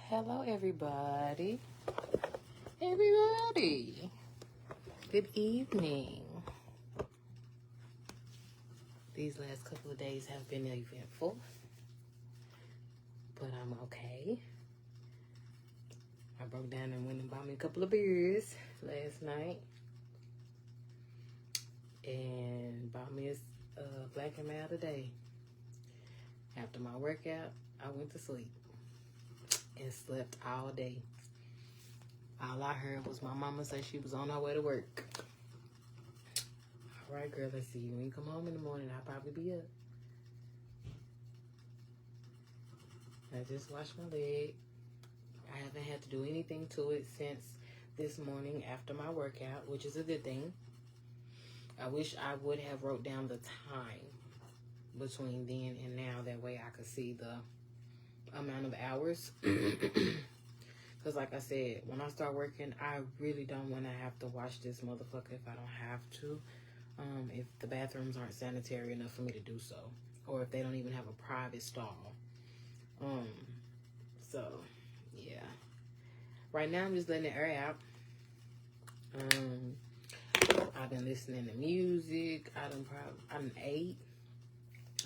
Hello, everybody. Everybody. Good evening. These last couple of days have been eventful, but I'm okay. I broke down and went and bought me a couple of beers last night and bought me a black and mild today. After my workout, I went to sleep and slept all day. All I heard was my mama say she was on her way to work. All right, girl, let's see. When you come home in the morning, I'll probably be up. I just washed my leg. I haven't had to do anything to it since this morning after my workout, which is a good thing. I wish I would have wrote down the time between then and now. That way I could see the amount of hours. Because like I said, when I start working, I really don't want to have to wash this motherfucker if I don't have to. If the bathrooms aren't sanitary enough for me to do so. Or if they don't even have a private stall. So, yeah. Right now, I'm just letting it air out. I've been listening to music. I done ate.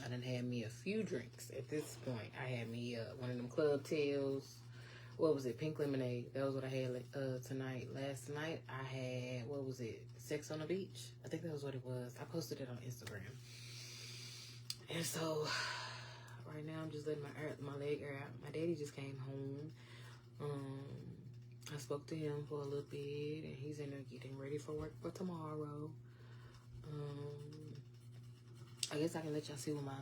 I done had me a few drinks at this point. I had me one of them club tails. What was it? Pink lemonade. That was what I had tonight. Last night, I had, what was it? Sex on the Beach? I think that was what it was. I posted it on Instagram. And so, right now, I'm just letting my leg air out. My daddy just came home. I spoke to him for a little bit, and he's in there getting ready for work for tomorrow. I guess I can let y'all see what my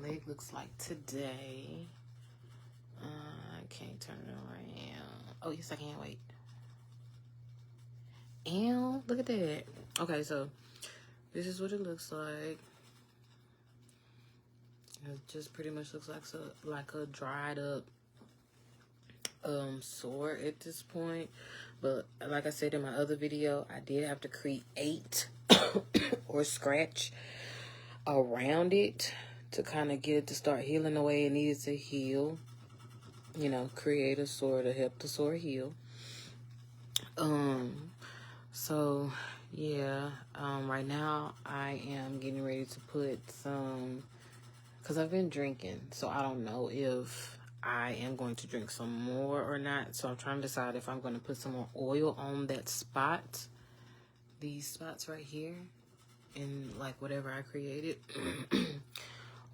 leg looks like today. I can't turn it around. Oh, yes, I can. Wait. Ew, look at that. Okay, so this is what it looks like. It just pretty much looks like a dried up sore at this point. But like I said in my other video, I did have to create or scratch around it to kind of get it to start healing the way it needed to heal. You know, create a sore to help the sore heal. So yeah, right now I am getting ready to put some, because I've been drinking, so I don't know if I am going to drink some more or not. So I'm trying to decide if I'm going to put some more oil on that spot, these spots right here, and like whatever I created.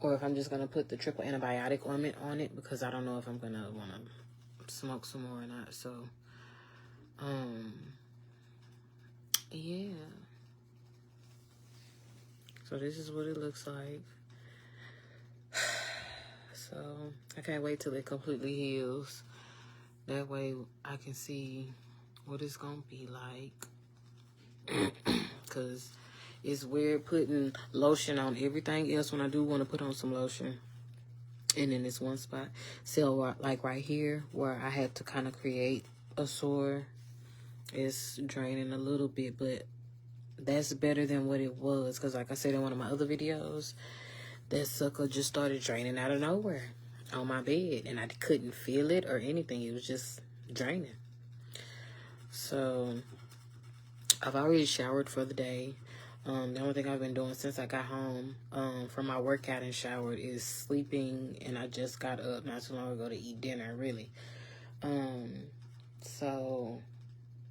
Or if I'm just going to put the triple antibiotic ointment on it, because I don't know if I'm going to want to smoke some more or not. So, yeah. So this is what it looks like. So I can't wait till it completely heals. That way I can see what it's going to be like. Because it's weird putting lotion on everything else when I do want to put on some lotion. And in this one spot, so like right here where I had to kind of create a sore, it's draining a little bit, but that's better than what it was. Because like I said in one of my other videos, that sucker just started draining out of nowhere on my bed, and I couldn't feel it or anything. It was just draining. So I've already showered for the day. The only thing I've been doing since I got home from my workout and showered is sleeping, and I just got up not too long ago to eat dinner, really. So,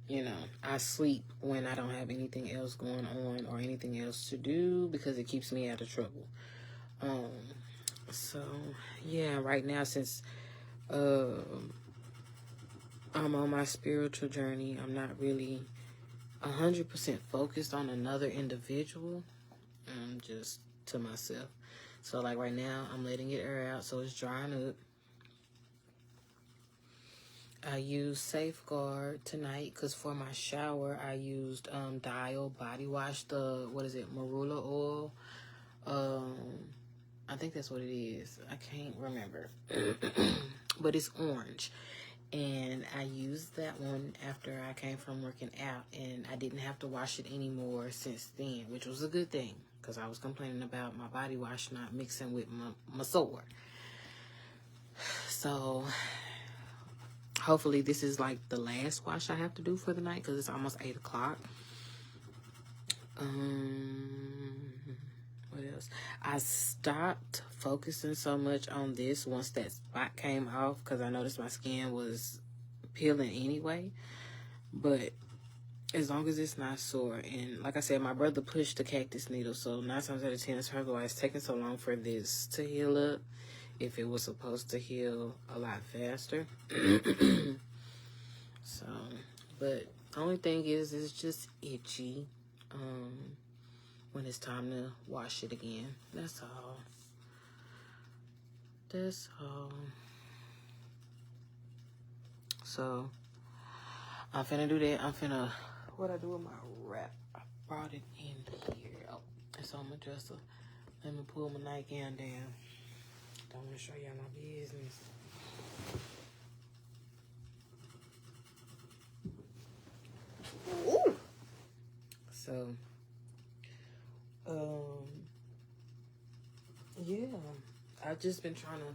you know, I sleep when I don't have anything else going on or anything else to do, because it keeps me out of trouble. So, yeah, right now, since I'm on my spiritual journey, I'm not really 100% focused on another individual. I'm just to myself. So like right now, I'm letting it air out, so it's drying up. I used Safeguard tonight because for my shower I used Dial body wash, the marula oil. I think that's what it is. I can't remember. But it's orange. And I used that one after I came from working out, and I didn't have to wash it anymore since then, which was a good thing, because I was complaining about my body wash not mixing with my sore. So hopefully this is like the last wash I have to do for the night, because it's almost 8 o'clock. What else? I stopped focusing so much on this once that spot came off, because I noticed my skin was peeling anyway. But as long as it's not sore, and like I said, my brother pushed the cactus needle, so 9 times out of 10 it's probably why it's taking so long for this to heal up, if it was supposed to heal a lot faster. So, but only thing is, it's just itchy when it's time to wash it again. That's all. That's all. So I'm finna do that. I'm finna, what I do with my wrap, I brought it in here. Oh, it's on my dresser. Let me pull my nightgown down. Don't want to show y'all my business. Ooh. So, yeah, I've just been trying to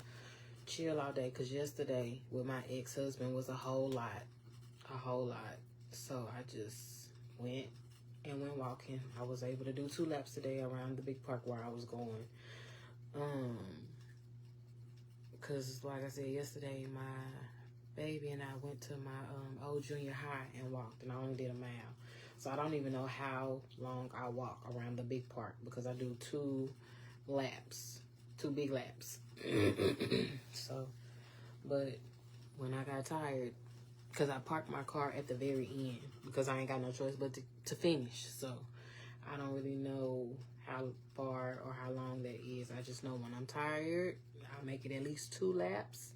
chill all day, because yesterday with my ex-husband was a whole lot. So I just went walking. I was able to do 2 laps today around the big park where I was going. Because like I said yesterday, my baby and I went to my old junior high and walked, and I only did a mile. So I don't even know how long I walk around the big park, because I do 2 big laps. So, but when I got tired, because I parked my car at the very end, because I ain't got no choice but to finish. So I don't really know how far or how long that is. I just know when I'm tired, I'll make it at least 2 laps,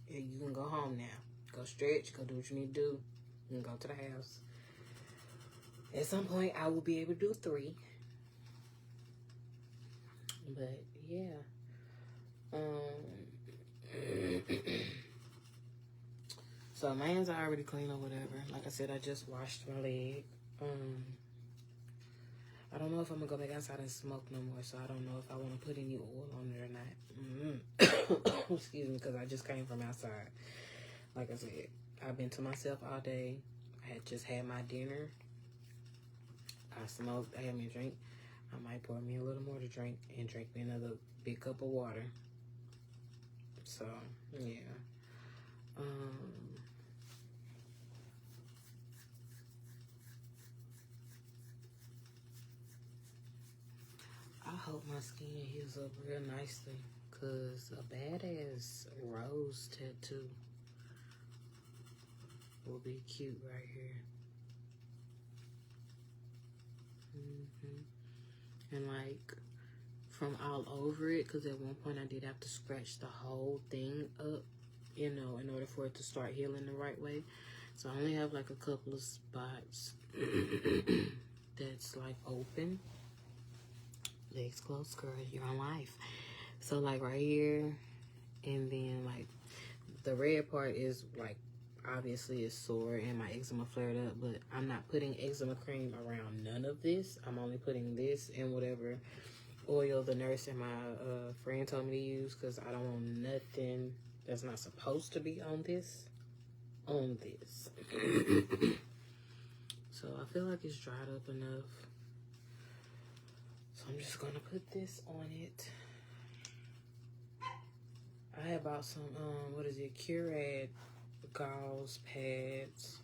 and you can go home now. Go stretch, go do what you need to do, and go to the house. At some point, I will be able to do 3. But, yeah. So, my hands are already clean or whatever. Like I said, I just washed my leg. I don't know if I'm going to go back outside and smoke no more, so I don't know if I want to put any oil on it or not. Excuse me, because I just came from outside. Like I said, I've been to myself all day. I had just had my dinner. I smoked. I had me a drink. I might pour me a little more to drink and drink me another big cup of water. So, yeah. I hope my skin heals up real nicely, because a badass rose tattoo will be cute right here. And like from all over it, because at one point I did have to scratch the whole thing up, you know, in order for it to start healing the right way. So I only have like a couple of spots that's like open. Legs closed, girl, you're on life. So like right here, and then like the red part is like obviously it's sore and my eczema flared up, but I'm not putting eczema cream around none of this. I'm only putting this and whatever oil the nurse and my friend told me to use, because I don't want nothing that's not supposed to be on this. So I feel like it's dried up enough. So I'm just gonna put this on it. I had bought some, what is it, Curad gauze pads.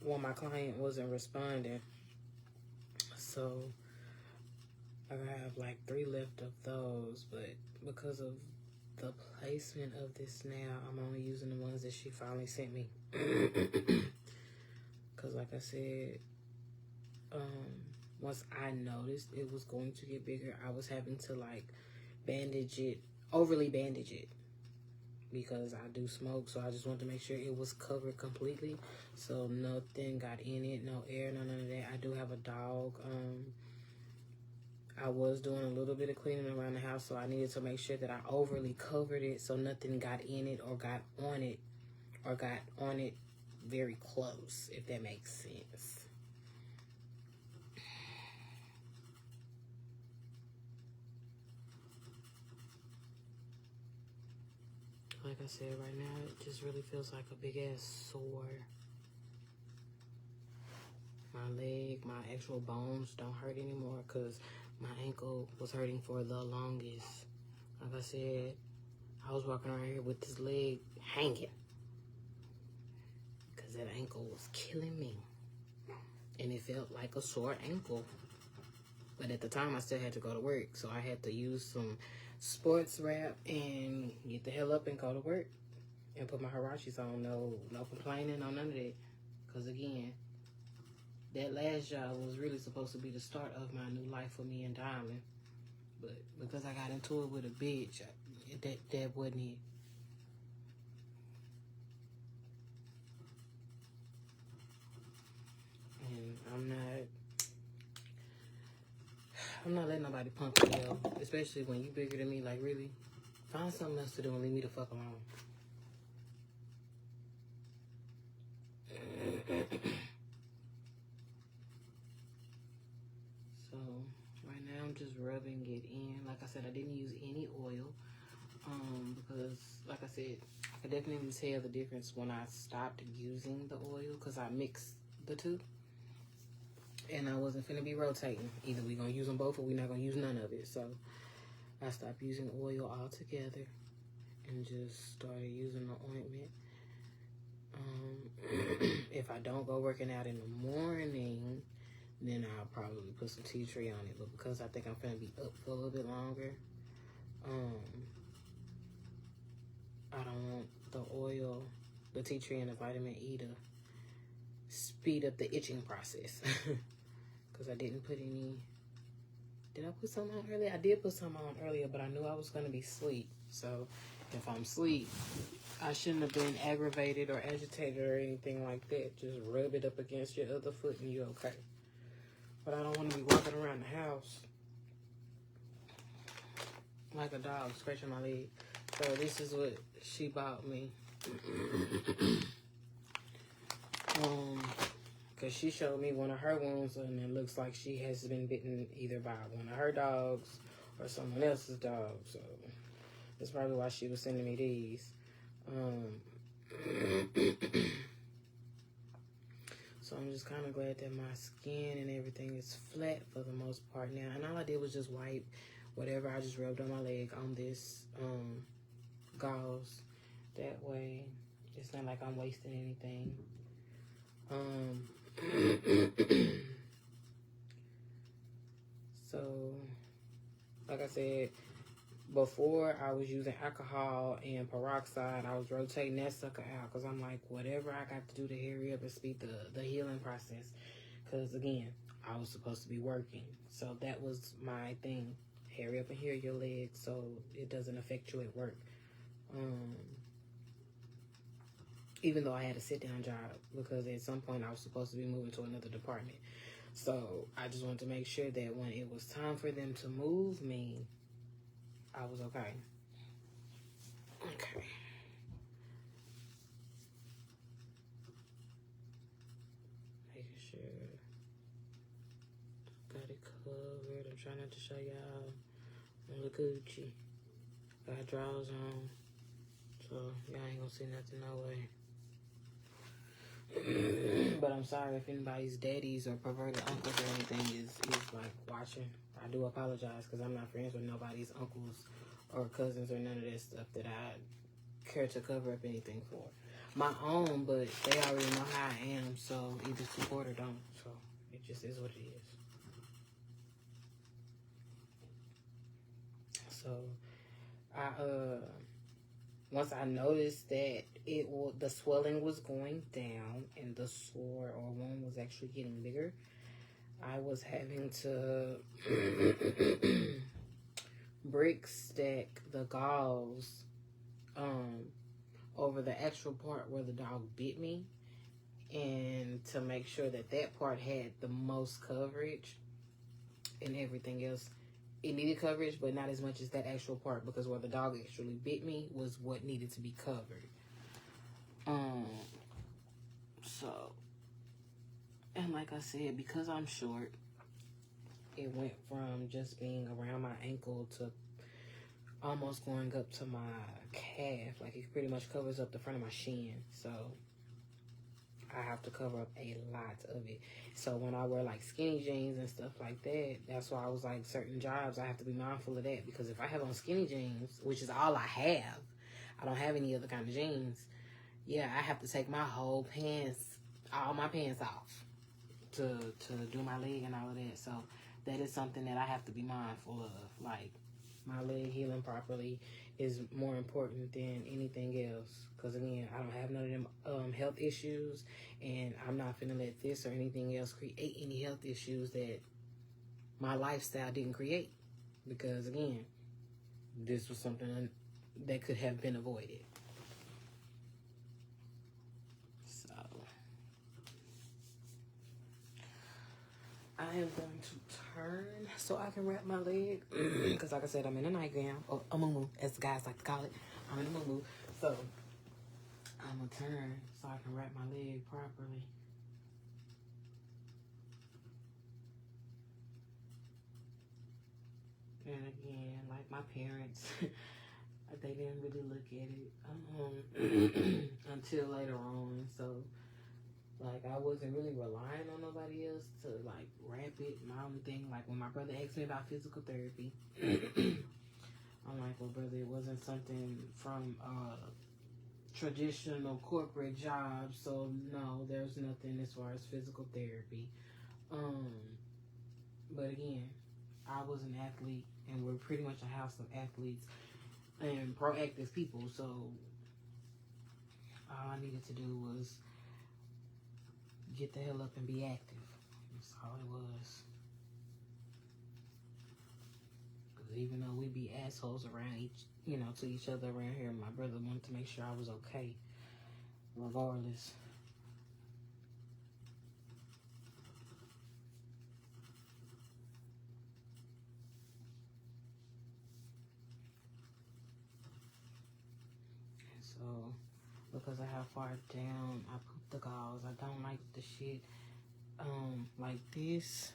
When my client wasn't responding. So I have like 3 left of those, but because of the placement of this now, I'm only using the ones that she finally sent me. Because like I said, once I noticed it was going to get bigger, I was having to like overly bandage it, because I do smoke, so I just wanted to make sure it was covered completely, so nothing got in it, no air, none of that. I do have a dog. I was doing a little bit of cleaning around the house, so I needed to make sure that I overly covered it so nothing got in it or got on it very close, if that makes sense. like I said, right now it just really feels like a big ass sore. My leg, my actual bones don't hurt anymore because my ankle was hurting for the longest. Like I said, I was walking around here with this leg hanging because that ankle was killing me. And it felt like a sore ankle. But at the time, I still had to go to work. So I had to use some sports wrap and get the hell up and go to work. And put my Hirachis on. No complaining, no none of that. Because again, that last job was really supposed to be the start of my new life for me and Diamond. But because I got into it with a bitch, that wasn't it. And I'm not letting nobody pump me up. Especially when you bigger than me. Like, really, find something else to do and leave me the fuck alone. So right now I'm just rubbing it in. Like I said, I didn't use any oil because, like I said, I could definitely tell the difference when I stopped using the oil because I mixed the two, and I wasn't finna be rotating. Either we gonna use them both or we not gonna use none of it. So I stopped using oil altogether and just started using the ointment. If I don't go working out in the morning, then I'll probably put some tea tree on it. But because I think I'm gonna be up for a little bit longer, I don't want the oil, the tea tree, and the vitamin E to speed up the itching process. Because I didn't put any. Did I put something on earlier? I did put something on earlier, but I knew I was gonna be asleep. So if I'm asleep, I shouldn't have been aggravated or agitated or anything like that. Just rub it up against your other foot and you're okay. But I don't want to be walking around the house like a dog scratching my leg. So this is what she bought me. Because she showed me one of her wounds and it looks like she has been bitten either by one of her dogs or someone else's dog. So that's probably why she was sending me these. So I'm just kind of glad that my skin and everything is flat for the most part now. And all I did was just wipe whatever I just rubbed on my leg on this gauze. That way, it's not like I'm wasting anything. So, like I said, before I was using alcohol and peroxide, I was rotating that sucker out because I'm like, whatever I got to do to hurry up and speed the healing process. Because again, I was supposed to be working. So that was my thing. Hurry up and heal your legs so it doesn't affect you at work. Even though I had a sit-down job because at some point I was supposed to be moving to another department. So I just wanted to make sure that when it was time for them to move me, I was okay. Okay. Making sure got it covered. I'm trying not to show y'all on the Gucci. Got drawers on. So y'all ain't gonna see nothing no way. But I'm sorry if anybody's daddies or perverted uncles or anything is like watching. I do apologize because I'm not friends with nobody's uncles or cousins or none of that stuff that I care to cover up anything for. My own, but they already know how I am, so either support or don't. So it just is what it is. So once I noticed that the swelling was going down and the sore or wound was actually getting bigger, I was having to brick stack the gauze over the actual part where the dog bit me, and to make sure that part had the most coverage, and everything else it needed coverage, but not as much as that actual part, because where the dog actually bit me was what needed to be covered. So, and like I said, because I'm short, it went from just being around my ankle to almost going up to my calf. Like, it pretty much covers up the front of my shin. So I have to cover up a lot of it. So when I wear like skinny jeans and stuff like that, that's why I was like, certain jobs I have to be mindful of that, because if I have on skinny jeans, which is all I have, I don't have any other kind of jeans, yeah, I have to take my whole pants, all my pants off to do my leg and all of that. So that is something that I have to be mindful of. Like, my leg healing properly is more important than anything else. Because, again, I don't have none of them health issues, and I'm not finna let this or anything else create any health issues that my lifestyle didn't create. Because, again, this was something that could have been avoided. So, I am going to turn so I can wrap my leg. Because, like I said, I'm in a nightgown, or a muumuu, as the guys like to call it. I'm in a muumuu. So I'm going to turn so I can wrap my leg properly. And again, like my parents, they didn't really look at it until later on. So, like, I wasn't really relying on nobody else to, like, wrap it. My only thing, like, when my brother asked me about physical therapy, I'm like, well, brother, it wasn't something from traditional corporate jobs, so no, there's nothing as far as physical therapy. But again, I was an athlete, and we're pretty much a house of athletes and proactive people, so all I needed to do was get the hell up and be active. That's all it was. Because even though we be assholes around to each other around here, my brother wanted to make sure I was okay, regardless. And so, because of how far down I put the gauze, I don't like the shit like this,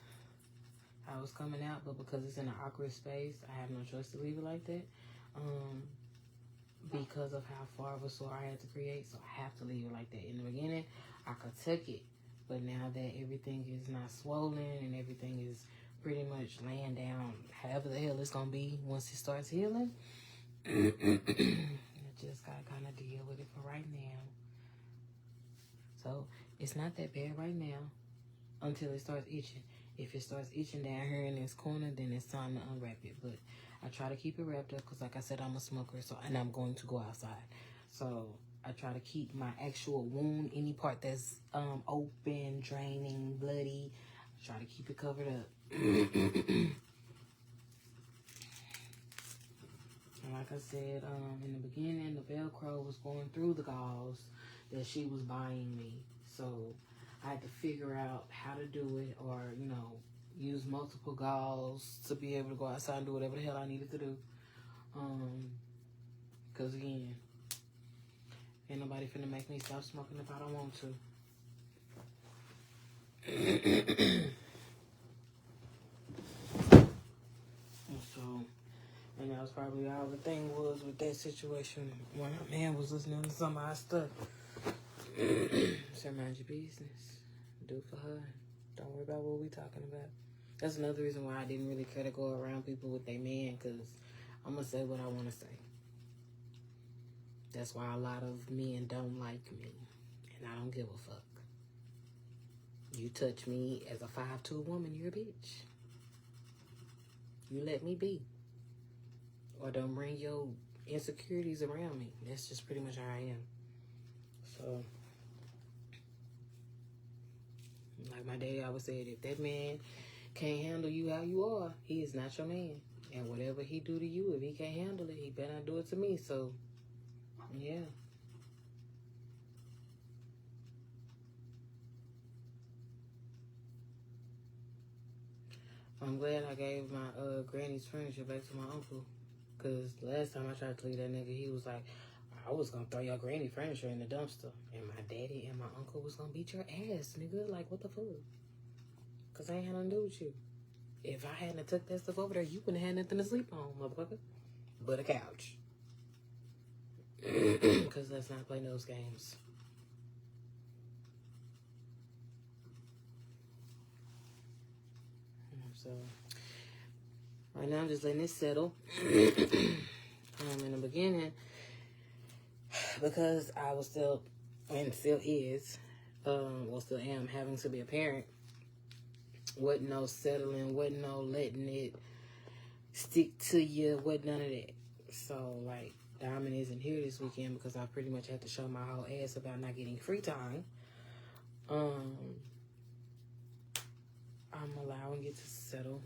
how it's coming out, but because it's in an awkward space, I have no choice to leave it like that. Because of how far of a sore I had to create, so I have to leave it like that. In the beginning, I could tuck it, but now that everything is not swollen and everything is pretty much laying down, however the hell it's gonna be once it starts healing, I just gotta kind of deal with it for right now. So it's not that bad right now until it starts itching. If it starts itching down here in this corner, then it's time to unwrap it. But I try to keep it wrapped up because, like I said, I'm a smoker, and I'm going to go outside. So I try to keep my actual wound, any part that's open, draining, bloody, I try to keep it covered up. And like I said, in the beginning, the Velcro was going through the gauze that she was buying me. So I had to figure out how to do it, or, use multiple gauze to be able to go outside and do whatever the hell I needed to do. Because, again, ain't nobody finna make me stop smoking if I don't want to. And that was probably all the thing was with that situation. When my man was listening to some of our stuff. So mind your business. Do for her. Don't worry about what we talking about. That's another reason why I didn't really care to go around people with their man, because I'm going to say what I want to say. That's why a lot of men don't like me. And I don't give a fuck. You touch me as a 5'2" woman, you're a bitch. You let me be. Or don't bring your insecurities around me. That's just pretty much how I am. So, like my daddy always said, if that man can't handle you how you are, he is not your man. And whatever he do to you, if he can't handle it, he better not do it to me. So, yeah. I'm glad I gave my granny's furniture back to my uncle. Because last time I tried to leave that nigga, he was like, I was going to throw your granny furniture in the dumpster. And my daddy and my uncle was going to beat your ass, nigga. Like, what the fuck? Because I ain't had nothing to do with you. If I hadn't took that stuff over there, you wouldn't have had nothing to sleep on, motherfucker. but a couch. Because let's not play those games. So, right now I'm just letting it settle. In the beginning, because I was still, and still is, still am, having to be a parent, wasn't no settling, wasn't no letting it stick to you, wasn't none of that. So, like, Diamond isn't here this weekend because I pretty much had to show my whole ass about not getting free time. I'm allowing it to settle.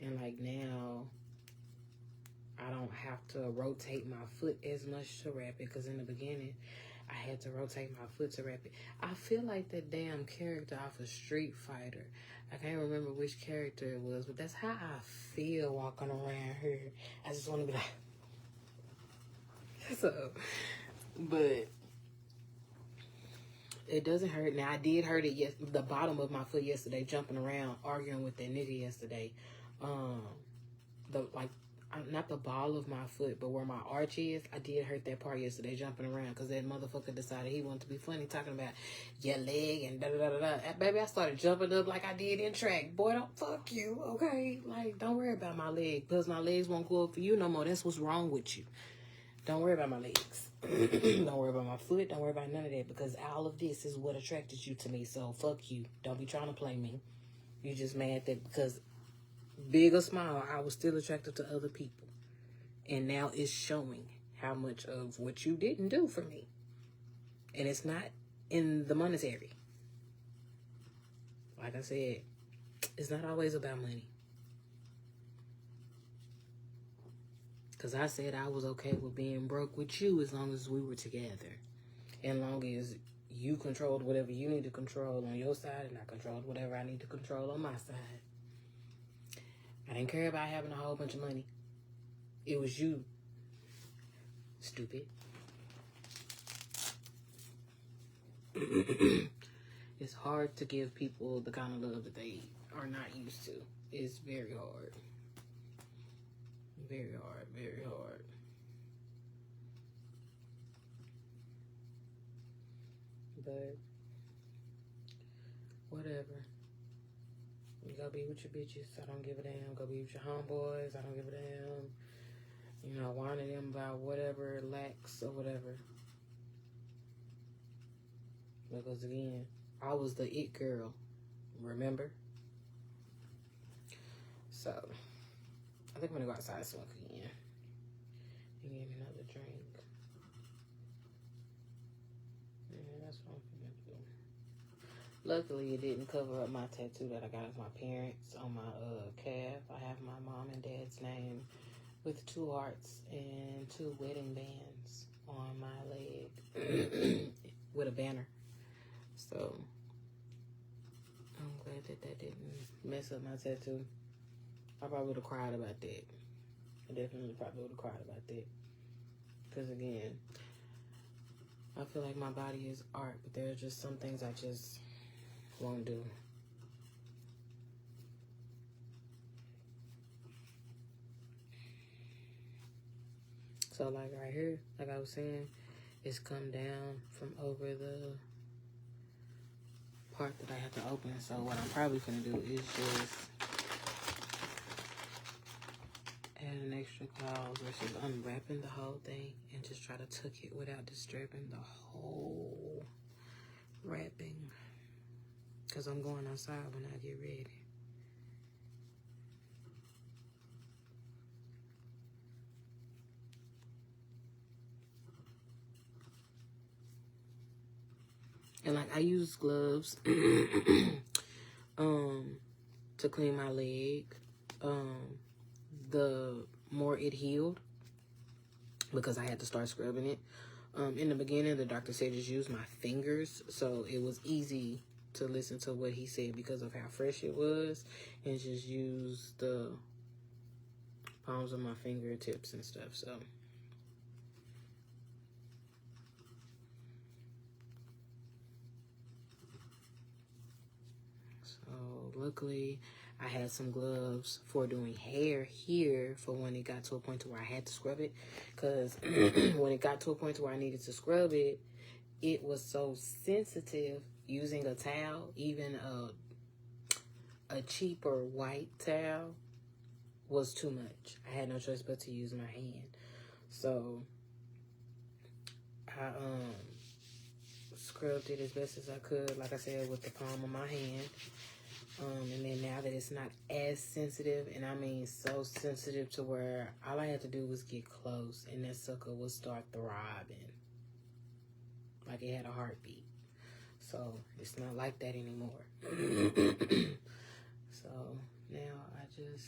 And like now, I don't have to rotate my foot as much to wrap it, because in the beginning, I had to rotate my foot to wrap it. I feel like that damn character off of Street Fighter. I can't remember which character it was, but that's how I feel walking around here. I just want to be like... So, but... It doesn't hurt. Now, I did hurt it the bottom of my foot yesterday, jumping around, arguing with that nigga yesterday. Not the ball of my foot, but where my arch is, I did hurt that part yesterday, jumping around, because that motherfucker decided he wanted to be funny, talking about your leg and da-da-da-da-da. Baby, I started jumping up like I did in track. Boy, don't fuck you, okay? Like, don't worry about my leg, because my legs won't go up for you no more. That's what's wrong with you. Don't worry about my legs. Don't worry about my foot. Don't worry about none of that, because all of this is what attracted you to me. So fuck you. Don't be trying to play me. You just mad that because big or small, I was still attracted to other people. And now it's showing how much of what you didn't do for me. And it's not in the monetary. Like I said, it's not always about money. Because I said I was okay with being broke with you as long as we were together. And long as you controlled whatever you need to control on your side, and I controlled whatever I need to control on my side. I didn't care about having a whole bunch of money. It was you. Stupid. It's hard to give people the kind of love that they are not used to. It's very hard. Very hard, very hard. But whatever. You go be with your bitches. I don't give a damn. Go be with your homeboys. I don't give a damn. You know, whining them about whatever lacks or whatever. Because again, I was the it girl. Remember? So, I think I'm gonna go outside and smoke again. And get me another drink. Yeah, that's what I'm gonna do. Luckily, it didn't cover up my tattoo that I got of my parents on my calf. I have my mom and dad's name with 2 hearts and 2 wedding bands on my leg with a banner. So, I'm glad that didn't mess up my tattoo. I probably would have cried about that. I definitely probably would have cried about that. Because again, I feel like my body is art, but there are just some things I just won't do. So like right here, like I was saying, it's come down from over the part that I have to open. So what I'm probably gonna do is just add an extra clause versus unwrapping the whole thing and just try to tuck it without disturbing the whole wrapping. Because I'm going outside when I get ready. And like I use gloves to clean my leg. The more it healed, because I had to start scrubbing it. In the beginning, the doctor said just use my fingers, so it was easy to listen to what he said because of how fresh it was, and just use the palms of my fingertips and stuff. So luckily I had some gloves for doing hair here for when it got to a point to where I had to scrub it. Because when it got to a point to where I needed to scrub it, it was so sensitive. Using a towel, even a cheaper white towel, was too much. I had no choice but to use my hand. So I scrubbed it as best as I could, like I said, with the palm of my hand. And then now that it's not as sensitive, and I mean so sensitive to where all I had to do was get close and that sucker would start throbbing. Like it had a heartbeat. So it's not like that anymore. So now I just,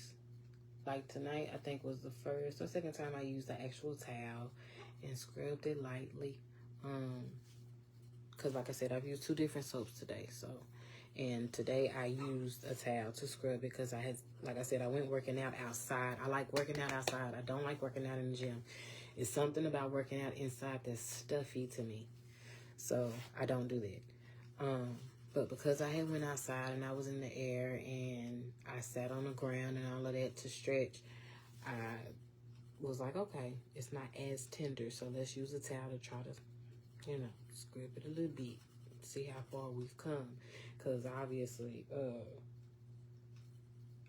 like tonight, I think was the first or second time I used the actual towel and scrubbed it lightly. Because like I said, I've used 2 different soaps today. So, and today I used a towel to scrub it because I had, like I said, I went working out outside. I like working out outside. I don't like working out in the gym. It's something about working out inside that's stuffy to me. So I don't do that. But because I had went outside and I was in the air and I sat on the ground and all of that to stretch, I was like, okay, it's not as tender, so let's use a towel to try to, scrub it a little bit, see how far we've come. Because obviously,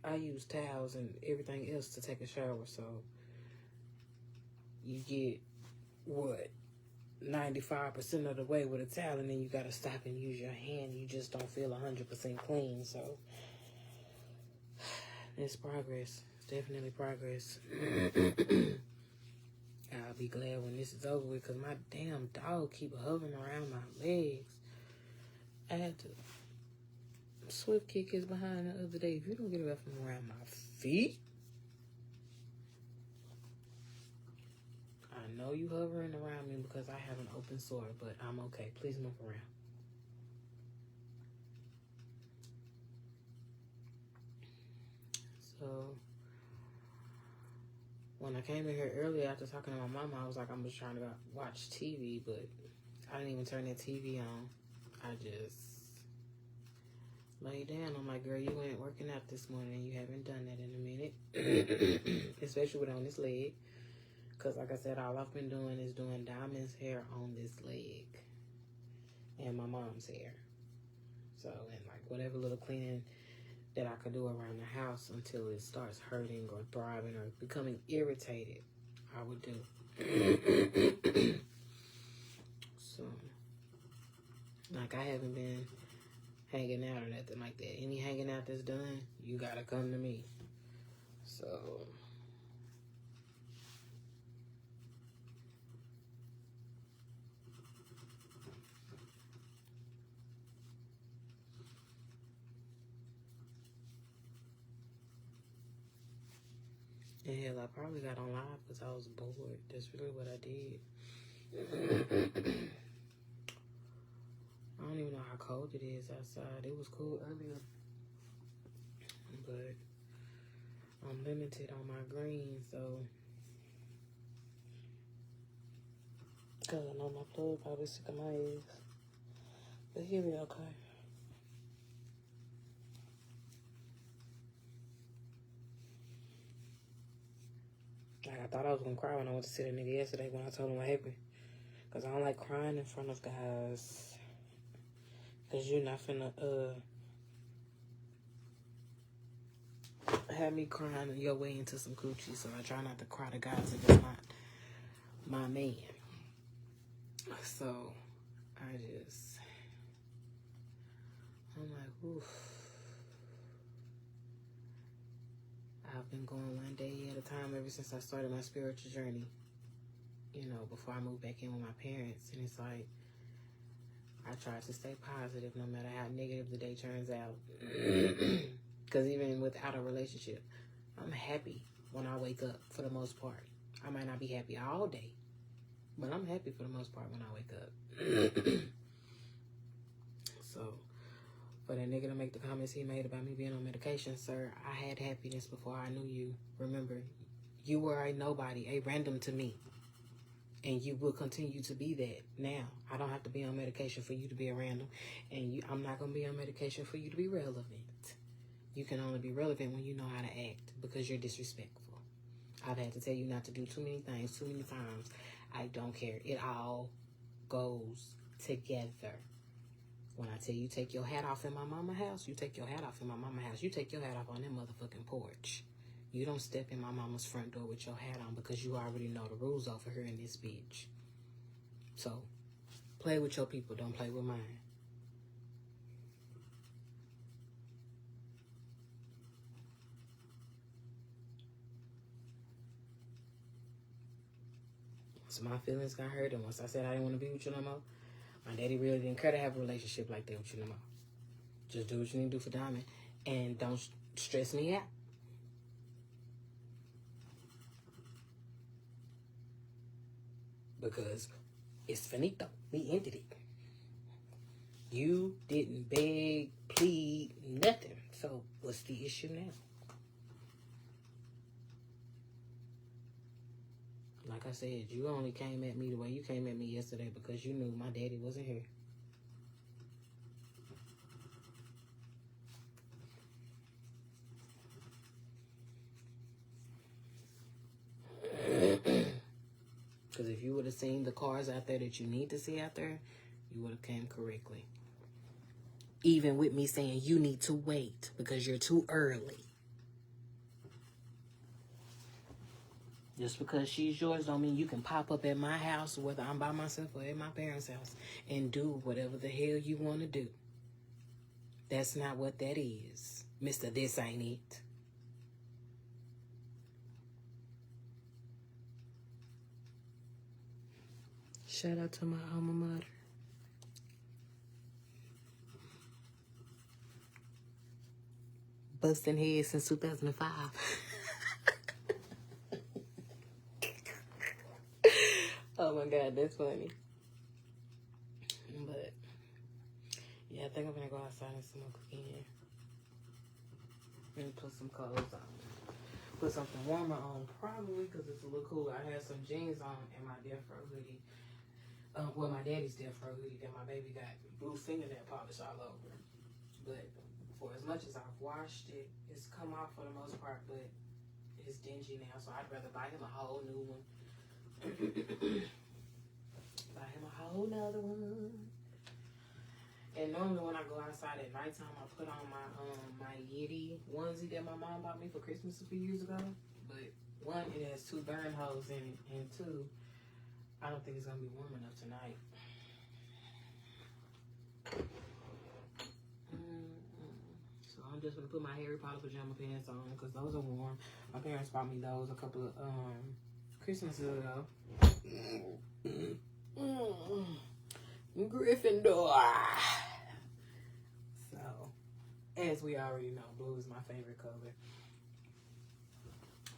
I use towels and everything else to take a shower, so you get, 95% of the way with a towel, and then you got to stop and use your hand. You just don't feel 100% clean. So it's progress. It's definitely progress. I'll be glad when this is over with, because my damn dog keep hovering around my legs. I had to swift kick his behind the other day. If you don't get away from around my feet, I know you hovering around me because I have an open sore, but I'm okay. Please move around. So, when I came in here earlier after talking to my mama, I was like, I'm just trying to watch TV, but I didn't even turn that TV on. I just lay down. I'm like, girl, you ain't working out this morning and you haven't done that in a minute. Especially with on this leg. Because like I said, all I've been doing is doing Diamond's hair on this leg. And my mom's hair. So, and like whatever little cleaning that I could do around the house until it starts hurting or throbbing or becoming irritated, I would do. So, like I haven't been hanging out or nothing like that. Any hanging out that's done, you gotta come to me. So, and hell, I probably got on live because I was bored. That's really what I did. I don't even know how cold it is outside. It was cool earlier. But I'm limited on my greens, so. Because I know my plug probably sick of my ass. But he'll be okay. Like, I thought I was going to cry when I went to see that nigga yesterday when I told him what happened. Because I don't like crying in front of guys. Because you're not finna, have me crying your way into some coochie. So I try not to cry to guys if it's not my man. So, I'm like, oof. I've been going one day at a time ever since I started my spiritual journey. Before I moved back in with my parents. And it's like, I try to stay positive no matter how negative the day turns out. Because even without a relationship, I'm happy when I wake up for the most part. I might not be happy all day, but I'm happy for the most part when I wake up. So, for that nigga to make the comments he made about me being on medication, sir, I had happiness before I knew you. Remember, you were a nobody, a random to me. And you will continue to be that now. I don't have to be on medication for you to be a random. And I'm not going to be on medication for you to be relevant. You can only be relevant when you know how to act because you're disrespectful. I've had to tell you not to do too many things, too many times. I don't care. It all goes together. When I tell you take your hat off in my mama's house, you take your hat off in my mama's house. You take your hat off on that motherfucking porch. You don't step in my mama's front door with your hat on because you already know the rules over here in this bitch. So, play with your people. Don't play with mine. So my feelings got hurt, and once I said I didn't want to be with you no more, my daddy really didn't care to have a relationship like that with you no more. Just do what you need to do for Diamond, and don't stress me out. Because it's finito. We ended it. You didn't beg, plead, nothing. So what's the issue now? Like I said, you only came at me the way you came at me yesterday because you knew my daddy wasn't here. Because if you would have seen the cars out there that you need to see out there, you would have came correctly. Even with me saying you need to wait because you're too early. Just because she's yours don't mean you can pop up at my house, whether I'm by myself or at my parents' house, and do whatever the hell you want to do. That's not what that is. Mr. This Ain't It. Shout out to my alma mater. Busting heads since 2005. Oh my God, that's funny. But yeah, I think I'm gonna go outside and smoke again. And put some clothes on. Put something warmer on, probably because it's a little cooler. I had some jeans on and my death row hoodie. Well, my daddy's death row hoodie that my baby got blue fingernail polish all over. But for as much as I've washed it, it's come off for the most part, but it's dingy now, so I'd rather buy him a whole new one. Buy him a whole nother one. And normally when I go outside at nighttime, I put on my Yeti onesie that my mom bought me for Christmas a few years ago. But one, it has 2 burn holes in it, and 2, I don't think it's gonna be warm enough tonight. So I'm just gonna put my Harry Potter pajama pants on because those are warm. My parents bought me those a couple of Christmases ago. Gryffindor. So, as we already know, blue is my favorite color.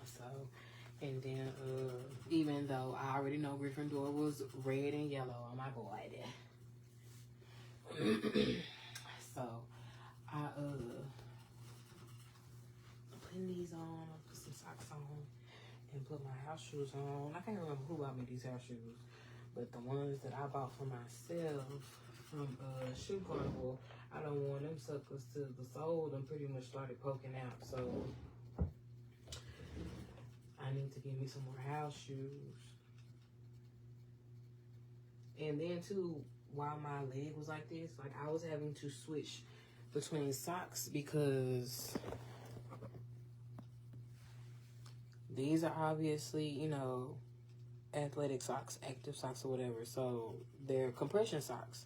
So, and then even though I already know Gryffindor was red and yellow on my boy there. So, I putting these on, put some socks on, and put my house shoes on. I can't remember who bought me these house shoes, but the ones that I bought for myself from Shoe Carnival, I don't want them suckers to the sole. Them pretty much started poking out, so I need to get me some more house shoes. And then too, while my leg was like this, like I was having to switch between socks because these are obviously, you know, athletic socks, active socks or whatever. So they're compression socks.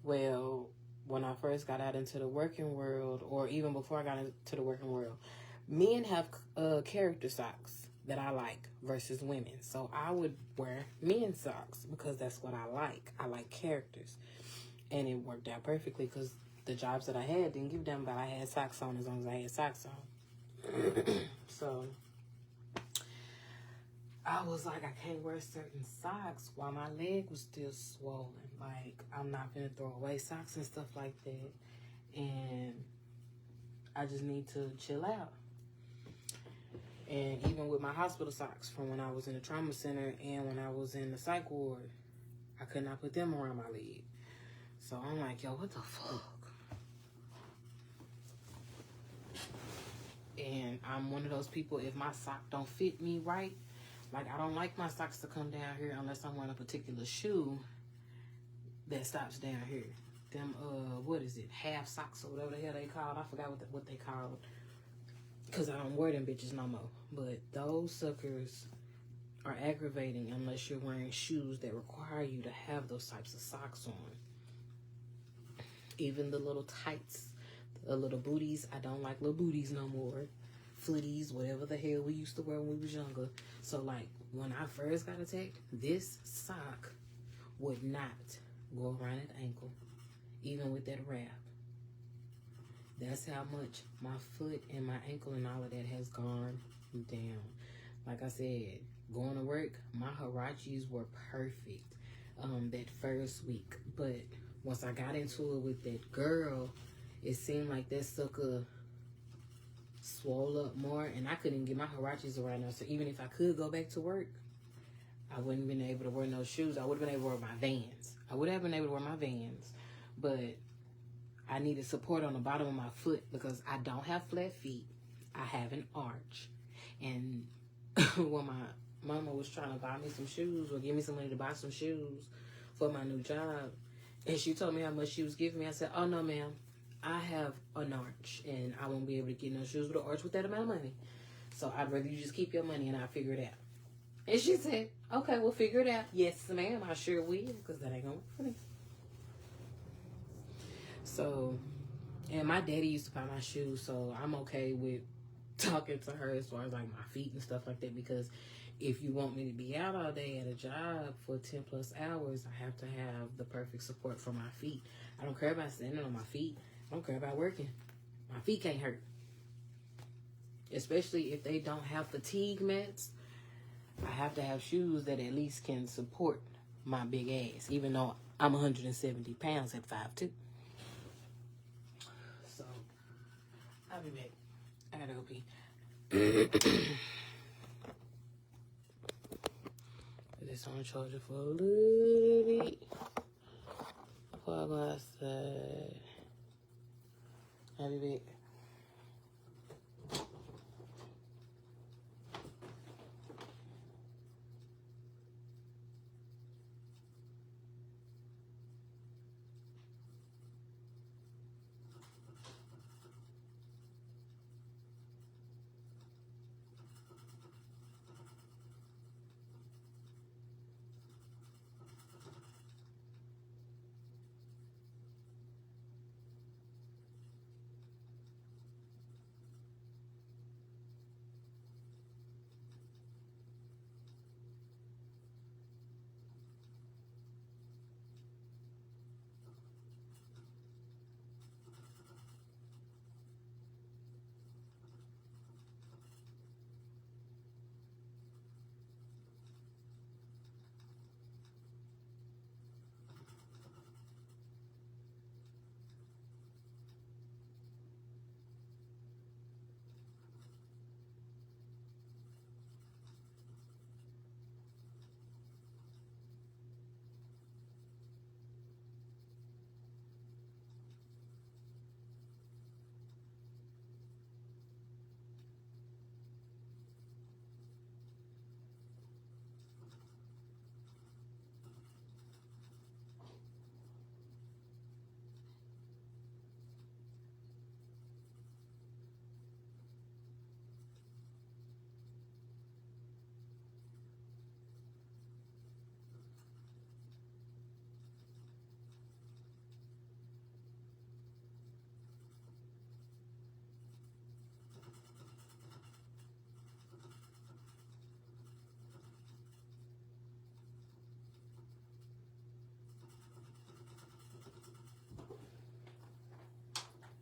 Well, when I first got out into the working world, or even before I got into the working world, men have character socks that I like versus women. So I would wear men's socks because that's what I like. I like characters. And it worked out perfectly because the jobs that I had didn't give them, but I had socks on as long as I had socks on. So I was like, I can't wear certain socks while my leg was still swollen. Like, I'm not going to throw away socks and stuff like that. And I just need to chill out. And even with my hospital socks from when I was in the trauma center and when I was in the psych ward, I could not put them around my leg. So I'm like, yo, what the fuck? And I'm one of those people, if my sock don't fit me right, like I don't like my socks to come down here unless I'm wearing a particular shoe that stops down here. Them, what is it, half socks or whatever the hell they called. I forgot what they called, because I don't wear them bitches no more. But those suckers are aggravating unless you're wearing shoes that require you to have those types of socks on. Even the little tights, the little booties, I don't like little booties no more. Footies, whatever the hell we used to wear when we was younger. So like when I first got attacked, this sock would not go around that ankle, even with that wrap. That's how much my foot and my ankle and all of that has gone down. Like I said, going to work, my Harachis were perfect that first week. But once I got into it with that girl, it seemed like that sucker swole up more, and I couldn't get my Harachis around there. So even if I could go back to work, I wouldn't have been able to wear no shoes. I would have been able to wear my Vans. I would have been able to wear my Vans, but I needed support on the bottom of my foot because I don't have flat feet. I have an arch. And when my mama was trying to buy me some shoes or give me some money to buy some shoes for my new job, and she told me how much she was giving me, I said, oh no ma'am, I have an arch and I won't be able to get no shoes with an arch with that amount of money. So I'd rather you just keep your money and I'll figure it out. And she said, okay, we'll figure it out. Yes, ma'am, I sure will, because that ain't gonna work for me. So, and my daddy used to buy my shoes, so I'm okay with talking to her as far as like my feet and stuff like that, because if you want me to be out all day at a job for 10 plus hours, I have to have the perfect support for my feet. I don't care about standing on my feet. I don't care about working. My feet can't hurt. Especially if they don't have fatigue mats. I have to have shoes that at least can support my big ass, even though I'm 170 pounds at 5'2". So, I'll be back. I gotta go pee. Put this on the charger for a little bit before I go outside. I'll be back.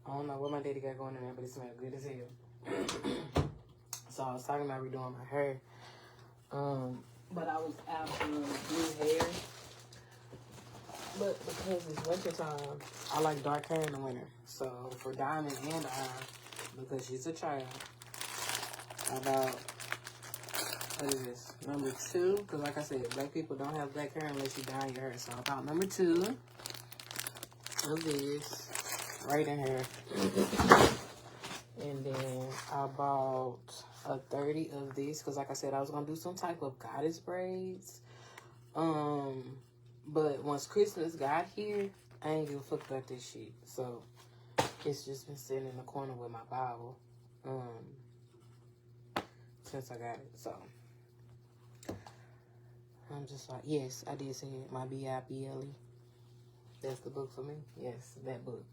I don't know what my daddy got going in there, but it smells good as hell. So I was talking about redoing my hair. But I was out doing blue hair. But because it's winter time, I like dark hair in the winter. So for Diamond and I, because she's a child, about, what is this, number 2? Because like I said, black people don't have black hair unless you dye your hair. So about number 2 of this, right in here. And then I bought a 30 of this because, like I said, I was gonna do some type of goddess braids. But once Christmas got here, I ain't give a fuck about this shit. So it's just been sitting in the corner with my Bible, since I got it. So I'm just like, yes, I did say it. My Bible. That's the book for me. Yes, that book.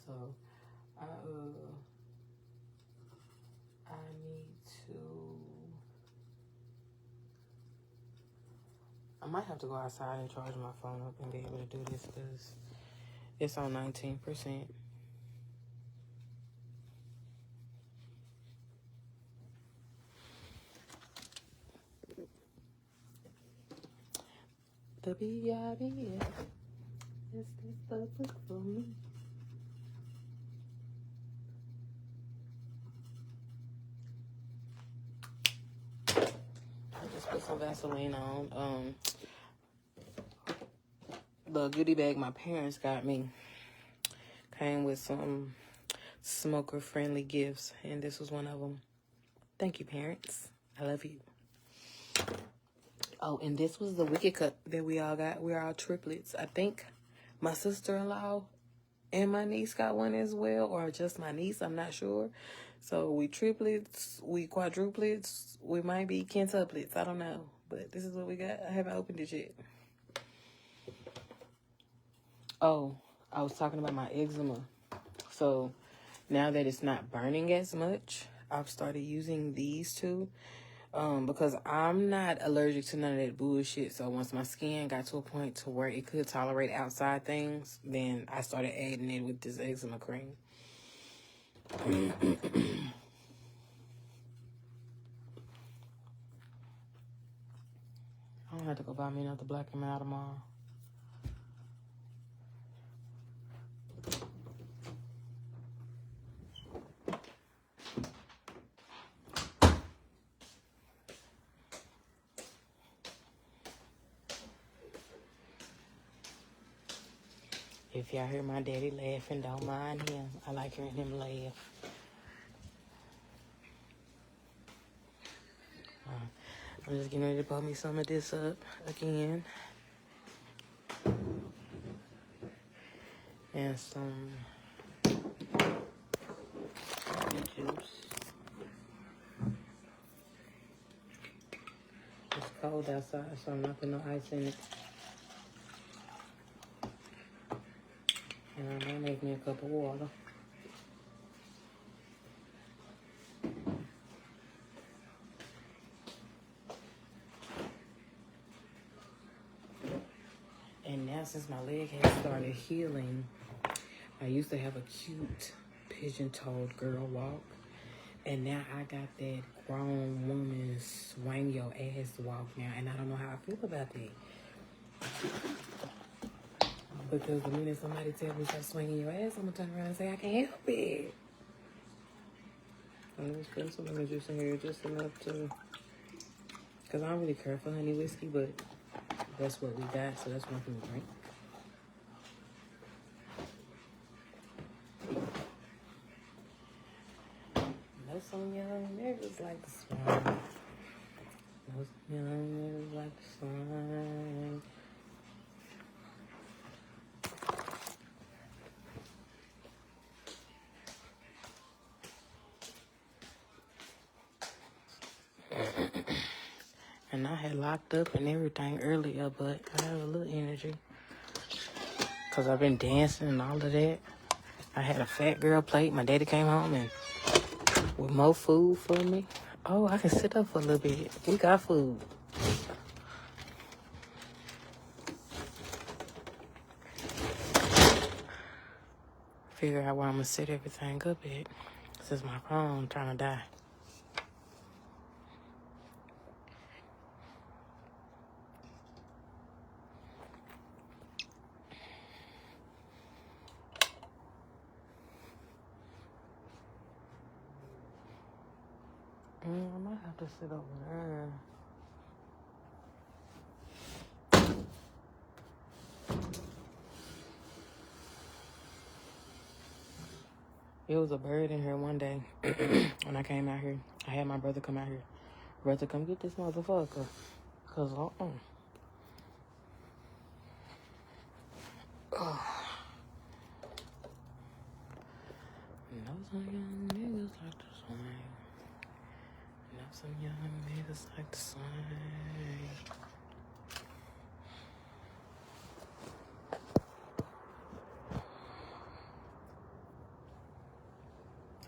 So I need to. I might have to go outside and charge my phone up and be able to do this because it's on 19%. The B.I.B.S. That's the book for me. I just put some Vaseline on. The goodie bag my parents got me came with some smoker-friendly gifts, and this was one of them. Thank you, parents. I love you. Oh, and this was the Wicked Cup that we all got. We're all triplets. I think my sister-in-law and my niece got one as well, or just my niece. I'm not sure. So we triplets, we quadruplets, we might be quintuplets. I don't know. But this is what we got. I haven't opened it yet. Oh, I was talking about my eczema. So now that it's not burning as much, I've started using these two. Because I'm not allergic to none of that bullshit. So once my skin got to a point to where it could tolerate outside things, then I started adding it with this eczema cream. I don't have to go buy me another Black and Mild tomorrow. If y'all hear my daddy laughing, don't mind him. I like hearing him laugh. I'm just getting ready to put me some of this up again. And some juice. It's cold outside, so I'm not putting no ice in it. And I'm gonna make me a cup of water. And now since my leg has started healing, I used to have a cute pigeon-toed girl walk. And now I got that grown woman swing your ass walk now. And I don't know how I feel about that. Because the minute somebody tells me stop swinging your ass, I'm going to turn around and say, I can't help it. I'm just putting some lemon juice in here just enough to... Because I don't really care for honey whiskey, but that's what we got, so that's what I'm going to drink. No, some young niggas like to swing. No, some young niggas like to swing. And I had locked up and everything earlier, but I have a little energy. Because I've been dancing and all of that. I had a fat girl plate. My daddy came home and with more food for me. Oh, I can sit up for a little bit. We got food. Figure out where I'm going to set everything up at. Since my phone trying to die. I might have to sit over there. It was a bird in here one day when I came out here. I had my brother come out here. Brother, come get this motherfucker. Cause oh. Know some young niggas like to swing. Know some young niggas like to swing.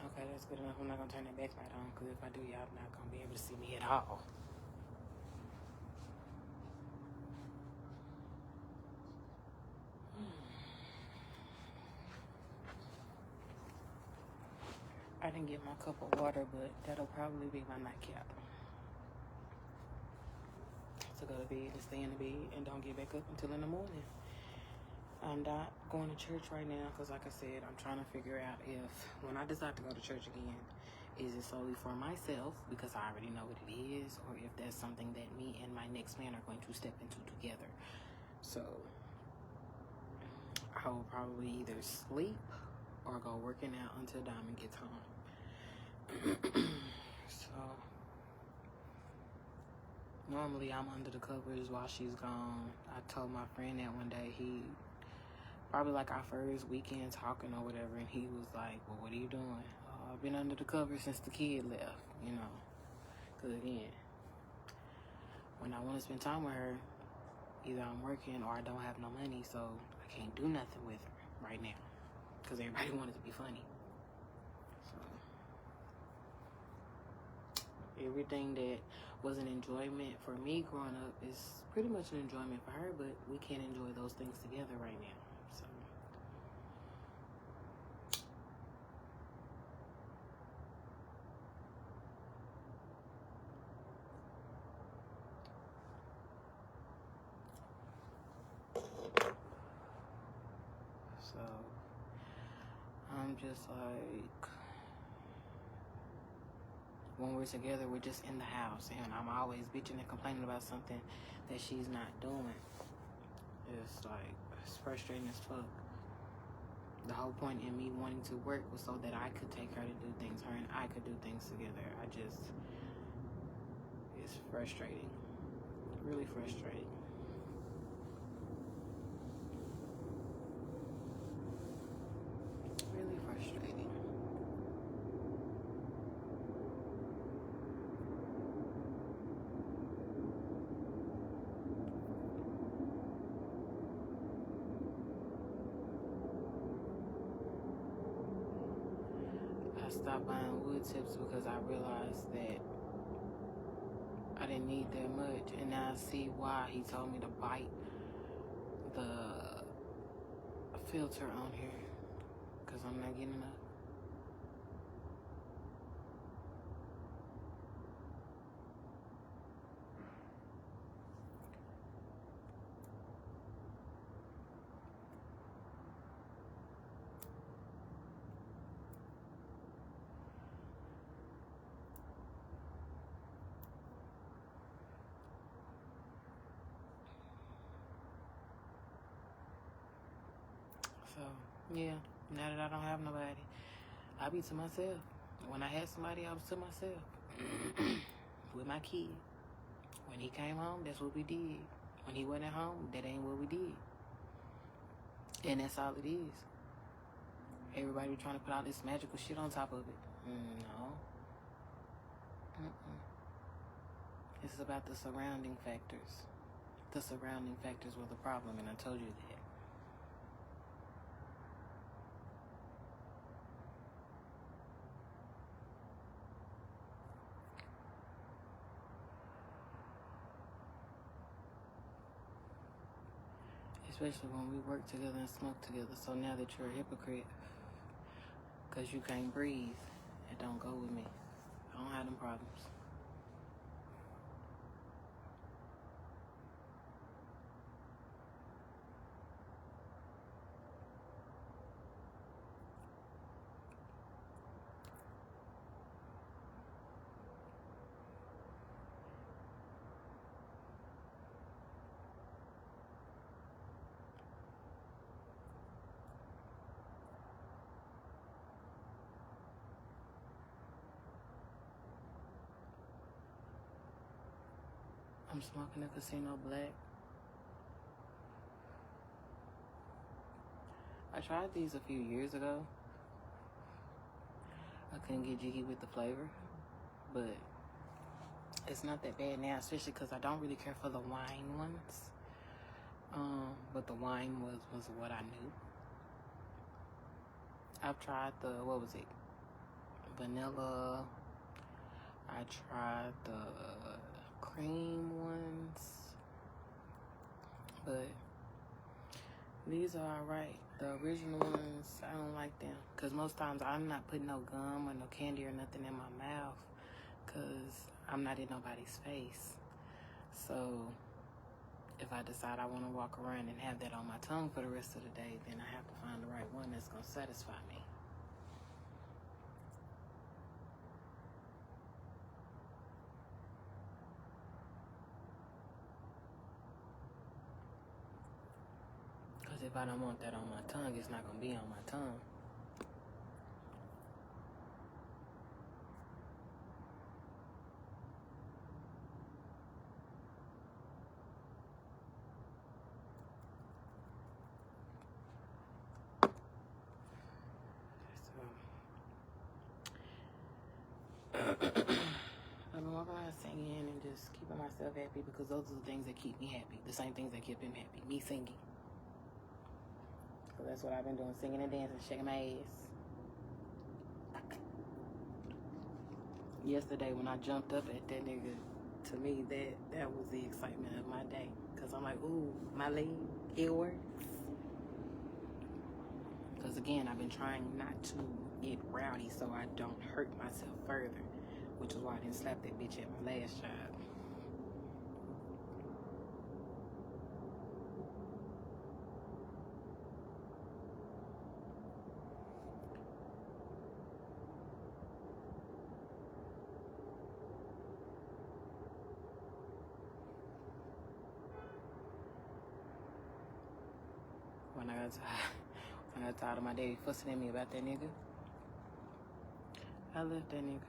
Okay, that's good enough. I'm not gonna turn that backlight on, because if I do, y'all not gonna be able to see me at all. I didn't get my cup of water, but that'll probably be my nightcap. So go to bed and stay in the bed and don't get back up until in the morning. I'm not going to church right now because, like I said, I'm trying to figure out if, when I decide to go to church again, is it solely for myself because I already know what it is, or if that's something that me and my next man are going to step into together. So I will probably either sleep or go working out until Diamond gets home. So normally I'm under the covers while she's gone. I told my friend that one day, he probably like our first weekend talking or whatever, and he was like, well, what are you doing? I've been under the covers since the kid left, you know, because again, when I want to spend time with her, either I'm working or I don't have no money, so I can't do nothing with her right now because everybody wanted to be funny. Everything that was an enjoyment for me growing up is pretty much an enjoyment for her, but we can't enjoy those things together right now. So I'm just like, when we're together, we're just in the house, and I'm always bitching and complaining about something that she's not doing. It's like, it's frustrating as fuck. The whole point in me wanting to work was so that I could take her to do things, her and I could do things together. It's frustrating. Really frustrating. Really frustrating. I stopped buying wood chips because I realized that I didn't need that much, and now I see why he told me to bite the filter on here, because I'm not getting enough. So, yeah, now that I don't have nobody, I be to myself. When I had somebody, I was to myself. With my kid. When he came home, that's what we did. When he wasn't at home, that ain't what we did. And that's all it is. Everybody be trying to put all this magical shit on top of it. No. This is about the surrounding factors. The surrounding factors were the problem, and I told you that. Especially when we work together and smoke together. So now that you're a hypocrite, because you can't breathe, it don't go with me. I don't have them problems. I'm smoking a Casino Black. I tried these a few years ago. I couldn't get jiggy with the flavor, but it's not that bad now, especially because I don't really care for the wine ones. But the wine was what I knew. I've tried the, what was it? Vanilla. I tried the cream ones. But these are alright. The original ones, I don't like them. Because most times I'm not putting no gum or no candy or nothing in my mouth. Because I'm not in nobody's face. So if I decide I want to walk around and have that on my tongue for the rest of the day, then I have to find the right one that's going to satisfy me. Because if I don't want that on my tongue, it's not going to be on my tongue. I've been walking around singing and just keeping myself happy because those are the things that keep me happy. The same things that keep him happy. Me singing. So that's what I've been doing. Singing and dancing, shaking my ass. Yesterday when I jumped up at that nigga, to me, that was the excitement of my day. Because I'm like, ooh, my leg, it works. Because again, I've been trying not to get rowdy so I don't hurt myself further. Which is why I didn't slap that bitch at my last job. When I got tired of my daddy fussing at me about that nigga, I left that nigga.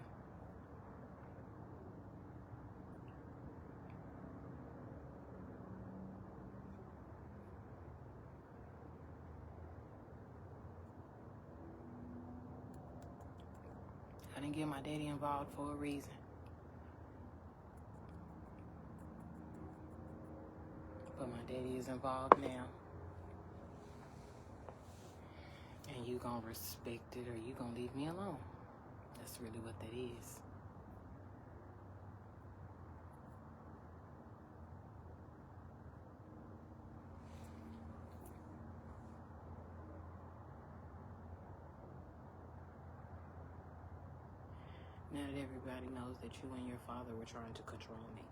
I didn't get my daddy involved for a reason. But my daddy is involved now. And you gonna respect it or you gonna leave me alone. That's really what that is. Now that everybody knows that you and your father were trying to control me.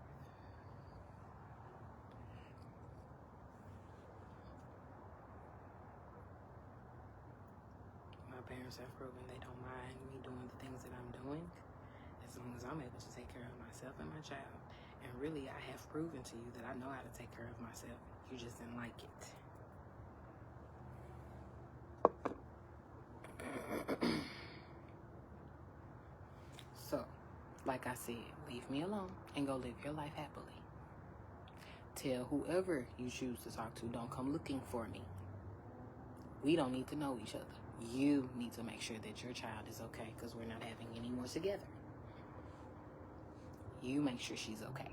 My parents have proven they don't mind me doing the things that I'm doing as long as I'm able to take care of myself and my child. And really, I have proven to you that I know how to take care of myself. You just didn't like it. So, like I said, leave me alone and go live your life happily. Tell whoever you choose to talk to, don't come looking for me. We don't need to know each other. You need to make sure that your child is okay because we're not having any more together. You make sure she's okay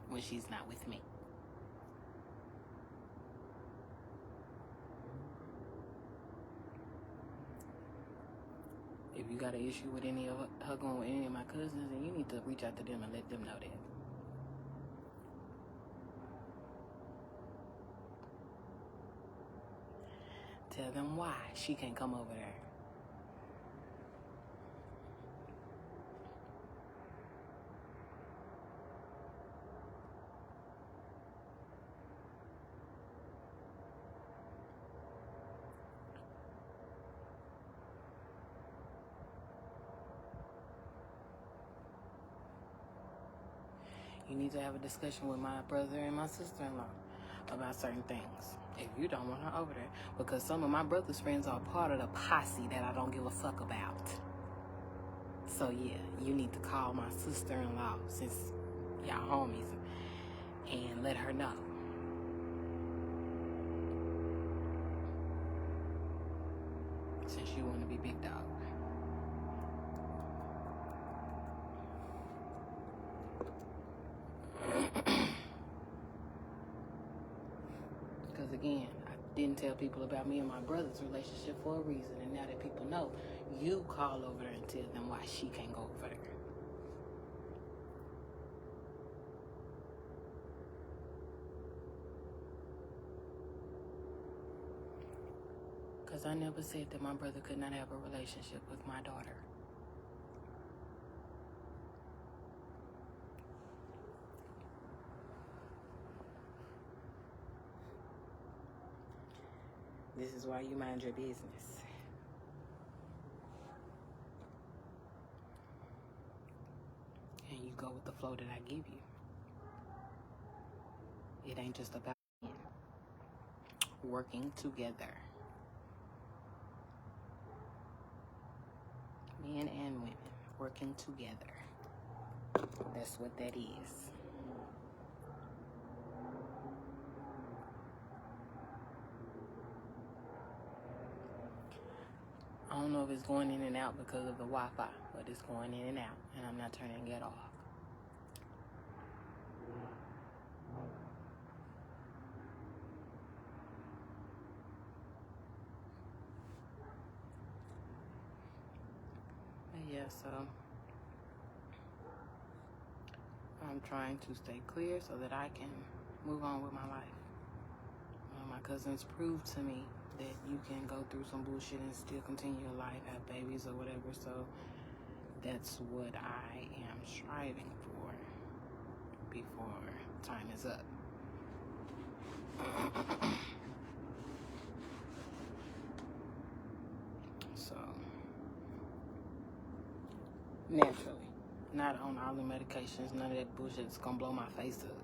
when she's not with me. If you got an issue with any of her going with any of my cousins, then you need to reach out to them and let them know that. Tell them why she can't come over there. You need to have a discussion with my brother and my sister-in-law about certain things. If you don't want her over there. Because some of my brother's friends are part of the posse that I don't give a fuck about. So yeah, you need to call my sister-in-law since y'all homies. and let her know. Since you want to be big dog. Because again, I didn't tell people about me and my brother's relationship for a reason. And now that people know, you call over there and tell them why she can't go over there. Because I never said that my brother could not have a relationship with my daughter. This is why you mind your business. And you go with the flow that I give you. It ain't just about working together. Men and women working together. That's what that is. I don't know if it's going in and out because of the Wi-Fi, but it's going in and out, and I'm not turning it off. But yeah, so I'm trying to stay clear so that I can move on with my life. My cousins proved to me that you can go through some bullshit and still continue your life, have babies or whatever. So that's what I am striving for before time is up. So naturally, not on all the medications, none of that bullshit is gonna blow my face up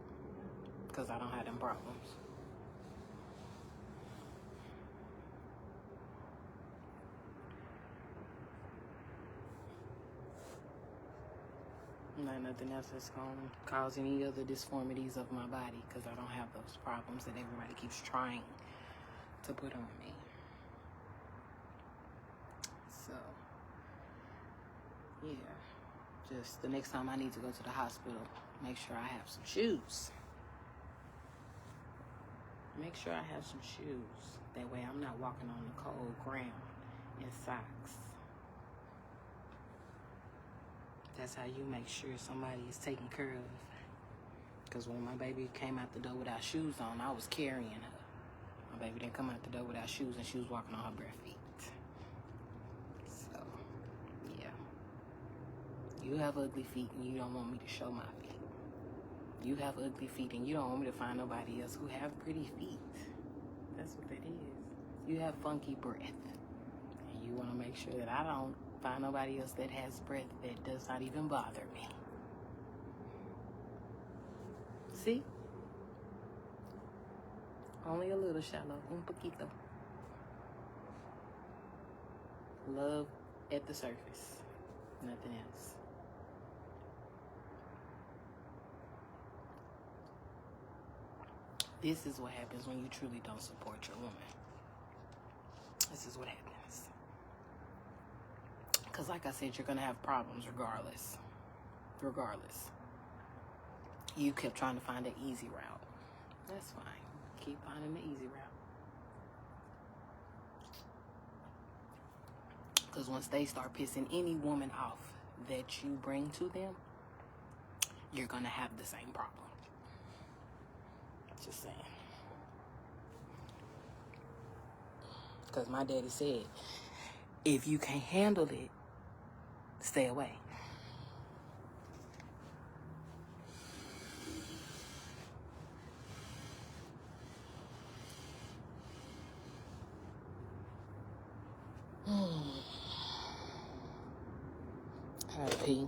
because I don't have them problems. Not nothing else that's going to cause any other disformities of my body because I don't have those problems that everybody keeps trying to put on me. So, yeah. Just the next time I need to go to the hospital, make sure I have some shoes. Make sure I have some shoes. That way I'm not walking on the cold ground in socks. That's how you make sure somebody is taken care of. Because when my baby came out the door without shoes on, I was carrying her. My baby didn't come out the door without shoes, and she was walking on her bare feet. So, yeah. You have ugly feet, and you don't want me to show my feet. You have ugly feet, and you don't want me to find nobody else who have pretty feet. That's what that is. You have funky breath, and you want to make sure that I don't find nobody else that has breath that does not even bother me. See? Only a little shallow, un poquito. Love at the surface, nothing else. This is what happens when you truly don't support your woman. This is what happens. Because like I said, you're going to have problems regardless. Regardless. You kept trying to find an easy route. That's fine. Keep finding the easy route. Because once they start pissing any woman off that you bring to them, you're going to have the same problem. Just saying. Because my daddy said, if you can't handle it, stay away. I gotta pee,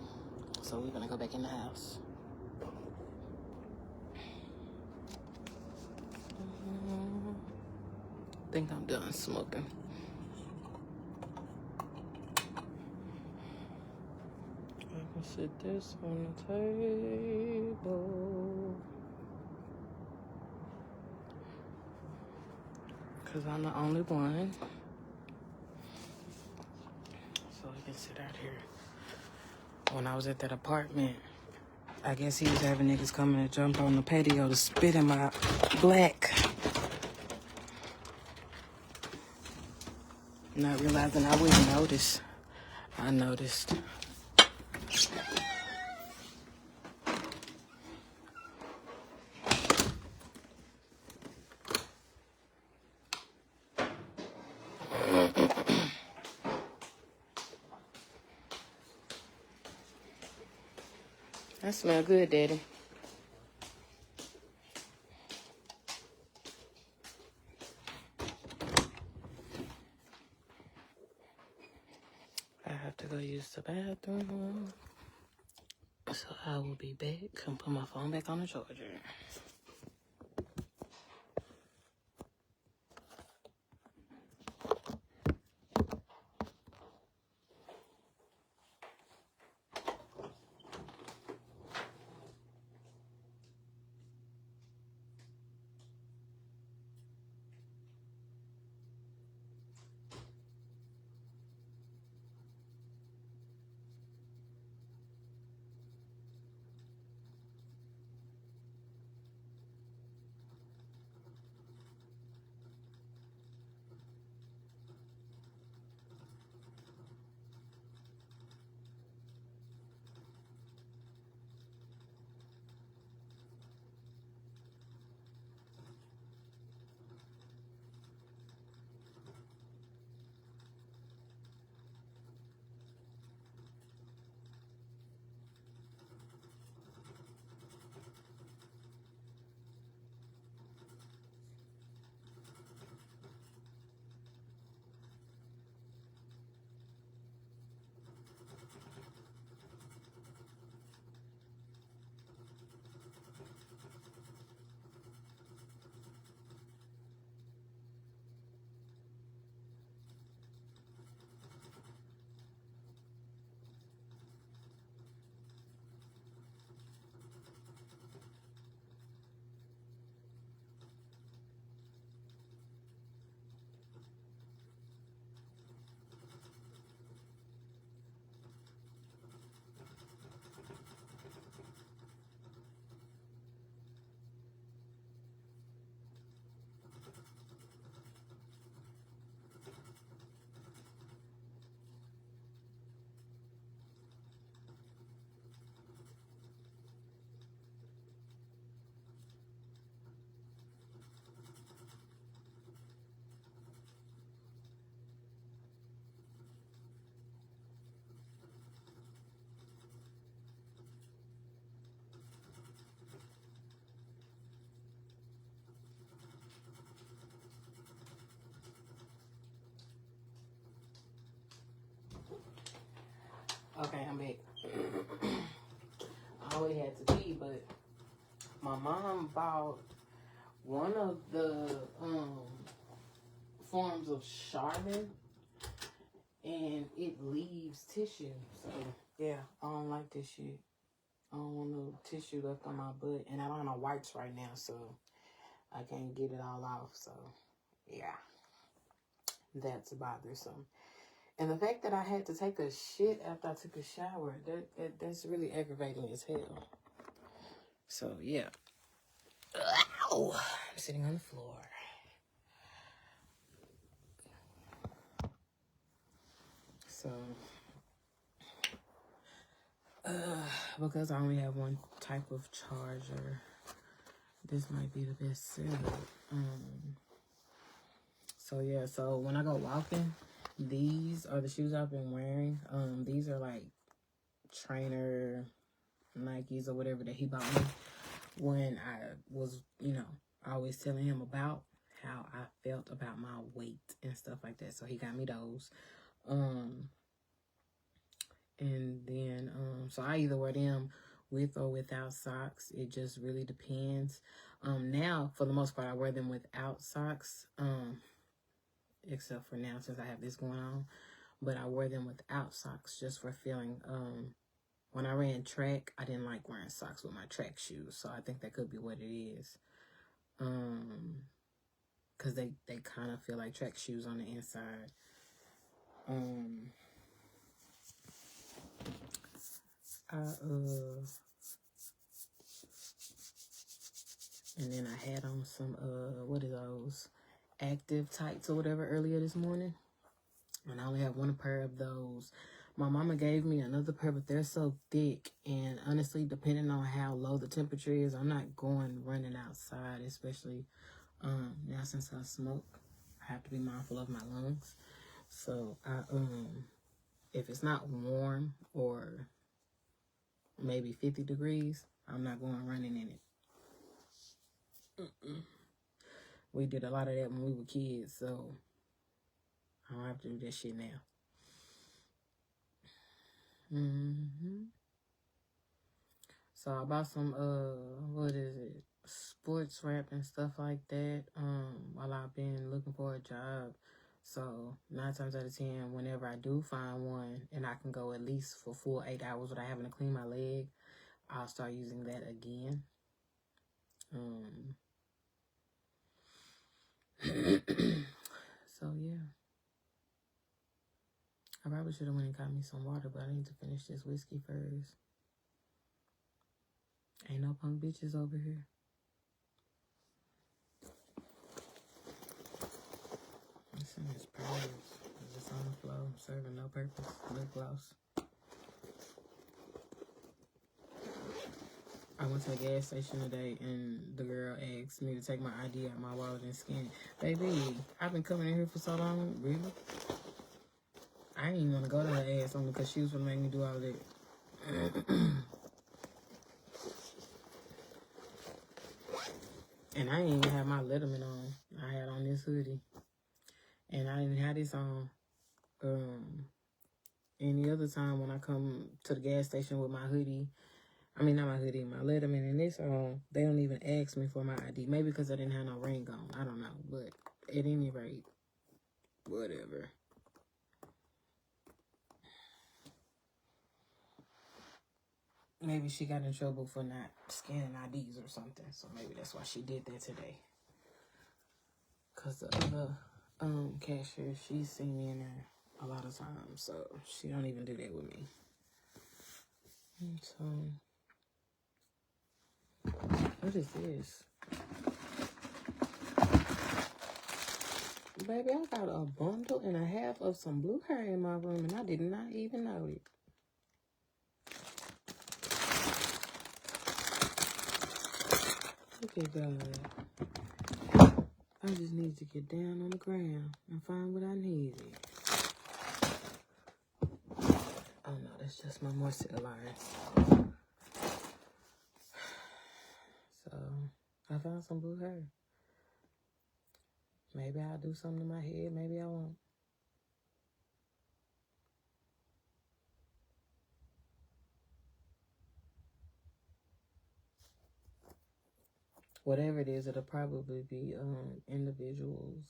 so we're gonna go back in the house. I think I'm done smoking. I can sit this on the table. because I'm the only one. So we can sit out here. When I was at that apartment, I guess he was having niggas coming to jump on the patio to spit in my black. Not realizing I wouldn't notice. I noticed. That smell good, Daddy. I have to go use the bathroom. So I will be back and put my phone back on the charger. Okay, I'm back. I already had to pee, but my mom bought one of the forms of Charmin, and it leaves tissue. So yeah, I don't like this shit. I don't want no tissue left on my butt, and I don't have no wipes right now, so I can't get it all off. So yeah, that's bothersome. And the fact that I had to take a shit after I took a shower, that's really aggravating as hell. So, yeah. Ow! I'm sitting on the floor. So, because I only have one type of charger, this might be the best setup. So, yeah. So, when I go walking, these are the shoes I've been wearing. These are like trainer Nikes or whatever that he bought me when I was, always telling him about how I felt about my weight and stuff like that. So he got me those. And then, so I either wear them with or without socks. It just really depends. Now, for the most part, I wear them without socks. Except for now, since I have this going on. But I wear them without socks just for feeling, when I ran track, I didn't like wearing socks with my track shoes. So I think that could be what it is. because they kind of feel like track shoes on the inside. And then I had on some what are those, active tights or whatever earlier this morning, and I only have one pair of those. My mama gave me another pair, but they're so thick, and honestly, depending on how low the temperature is, I'm not going running outside, especially now since I smoke. I have to be mindful of my lungs. So if it's not warm or maybe 50 degrees, I'm not going running in it. We did a lot of that when we were kids, so I don't have to do that shit now. So I bought some what is it, sports wrap and stuff like that while I've been looking for a job. So 9 times out of 10, whenever I do find one and I can go at least for full 8 hours without having to clean my leg, I'll start using that again. So yeah, I probably should have went and got me some water, but I need to finish this whiskey first. Ain't no punk bitches over here. This is purse. It's on the floor, serving no purpose. Lip gloss. I went to the gas station today and the girl asked me to take my ID out my wallet and scan it. Baby, I've been coming in here for so long. Really? I didn't even want to go to her ass only because she was going to make me do all that. And I didn't even have my Letterman on. I had on this hoodie. And I didn't have this on. Any other time when I come to the gas station with my hoodie, I mean, not my hoodie, my Letterman and this on, they don't even ask me for my ID. Maybe because I didn't have no ring on. I don't know. But at any rate, whatever. Maybe she got in trouble for not scanning IDs or something. So maybe that's why she did that today. Because the other cashier, she's seen me in there a lot of times. So she don't even do that with me. And so, what is this? Baby, I got a bundle and a half of some blue hair in my room, and I did not even know it. Look at God. I just need to get down on the ground and find what I needed. Oh no, that's just my moisturizer. So, I found some blue hair. Maybe I'll do something to my head, maybe I won't. Whatever it is, it'll probably be individuals.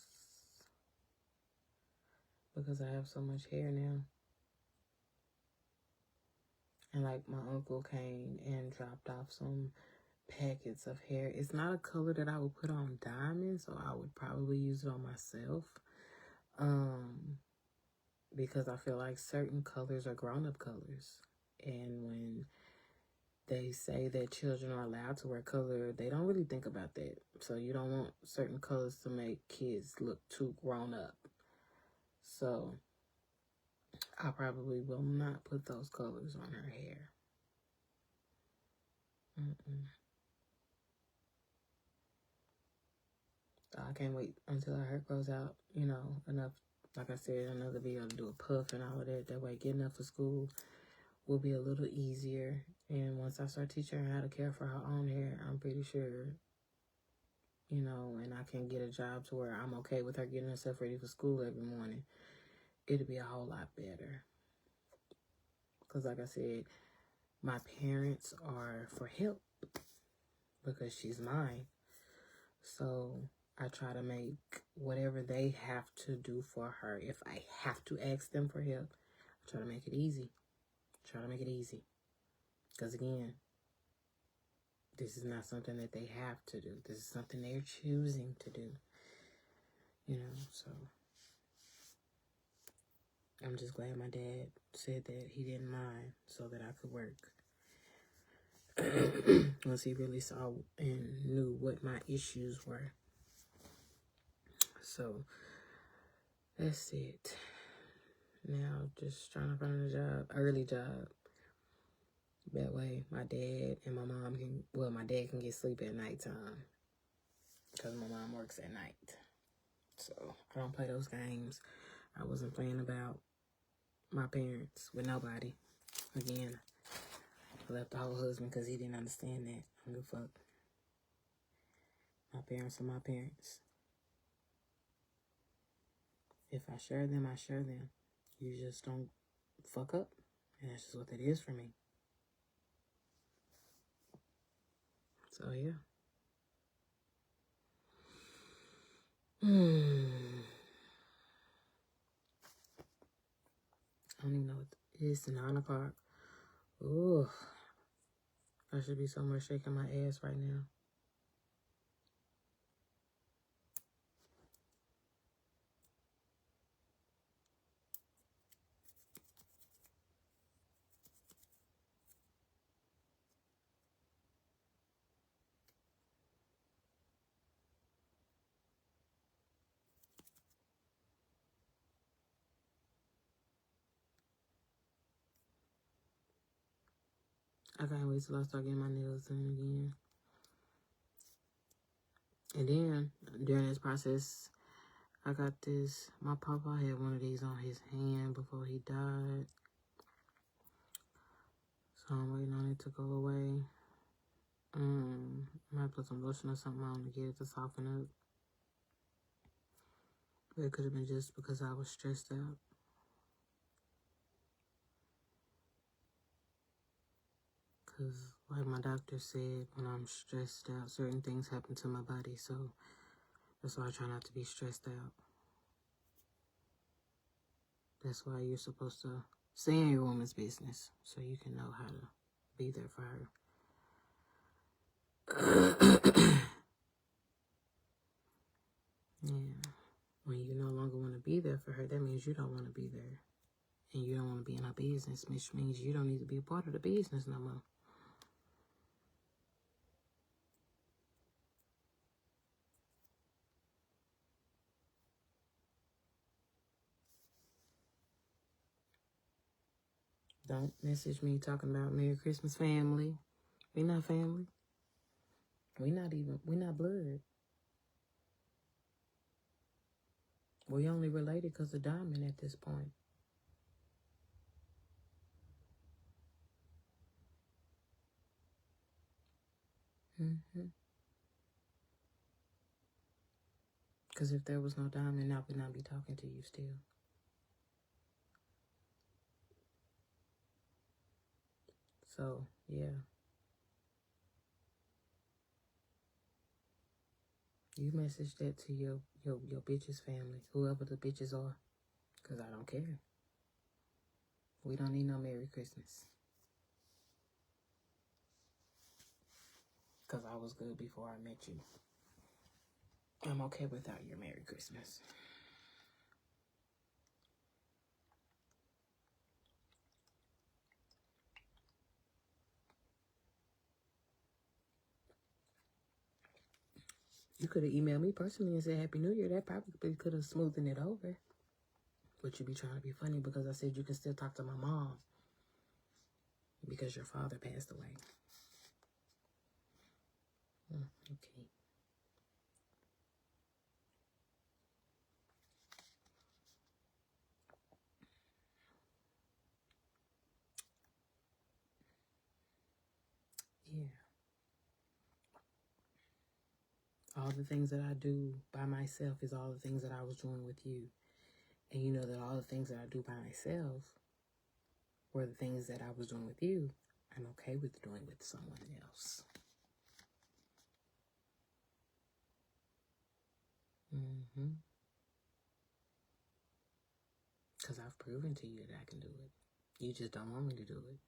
Because I have so much hair now. And like my uncle came and dropped off some packets of hair. It's not a color that I would put on diamonds, so I would probably use it on myself. Because I feel like certain colors are grown-up colors. And when they say that children are allowed to wear color, they don't really think about that. So you don't want certain colors to make kids look too grown up. So I probably will not put those colors on her hair. I can't wait until her hair grows out, enough. Like I said, another video to do a puff and all of that. That way getting up for school will be a little easier. And once I start teaching her how to care for her own hair, I'm pretty sure, and I can get a job to where I'm okay with her getting herself ready for school every morning, it'll be a whole lot better. Because like I said, my parents are for help because she's mine. So I try to make whatever they have to do for her. If I have to ask them for help, I try to make it easy. Because again, this is not something that they have to do. This is something they're choosing to do. you know, so I'm just glad my dad said that he didn't mind so that I could work. Once he really saw and knew what my issues were. So that's it. Now just trying to find a job, early job. That way my dad and my mom can, well, my dad can get sleep at nighttime. Because my mom works at night. So I don't play those games. I wasn't playing about my parents with nobody. Again, I left the whole husband because he didn't understand that. I don't give a fuck. My parents are my parents. If I share them, I share them. You just don't fuck up. And that's just what that is for me. So, yeah. I don't even know what it is. 9 o'clock. Ooh. I should be somewhere shaking my ass right now. I can't wait till I start getting my nails done again. And then, during this process, I got this. My papa had one of these on his hand before he died. So I'm waiting on it to go away. I might put some lotion or something on to get it to soften up. But it could have been just because I was stressed out. Because, like my doctor said, when I'm stressed out, certain things happen to my body. So that's why I try not to be stressed out. That's why you're supposed to stay in your woman's business so you can know how to be there for her. Yeah. When you no longer want to be there for her, that means you don't want to be there. And you don't want to be in her business, which means you don't need to be a part of the business no more. Don't message me talking about Merry Christmas, family. We not family. We not blood. We only related because of Diamond at this point. Because if there was no Diamond, I would not be talking to you still. So, yeah. You message that to your bitches family, whoever the bitches are. Because I don't care. We don't need no Merry Christmas. Because I was good before I met you. I'm okay without your Merry Christmas. You could have emailed me personally and said Happy New Year. That probably could have smoothed it over. But you be trying to be funny because I said you can still talk to my mom. Because your father passed away. Okay. Yeah. All the things that I do by myself is all the things that I was doing with you. And you know that all the things that I do by myself were the things that I was doing with you. I'm okay with doing with someone else. Because I've proven to you that I can do it. You just don't want me to do it.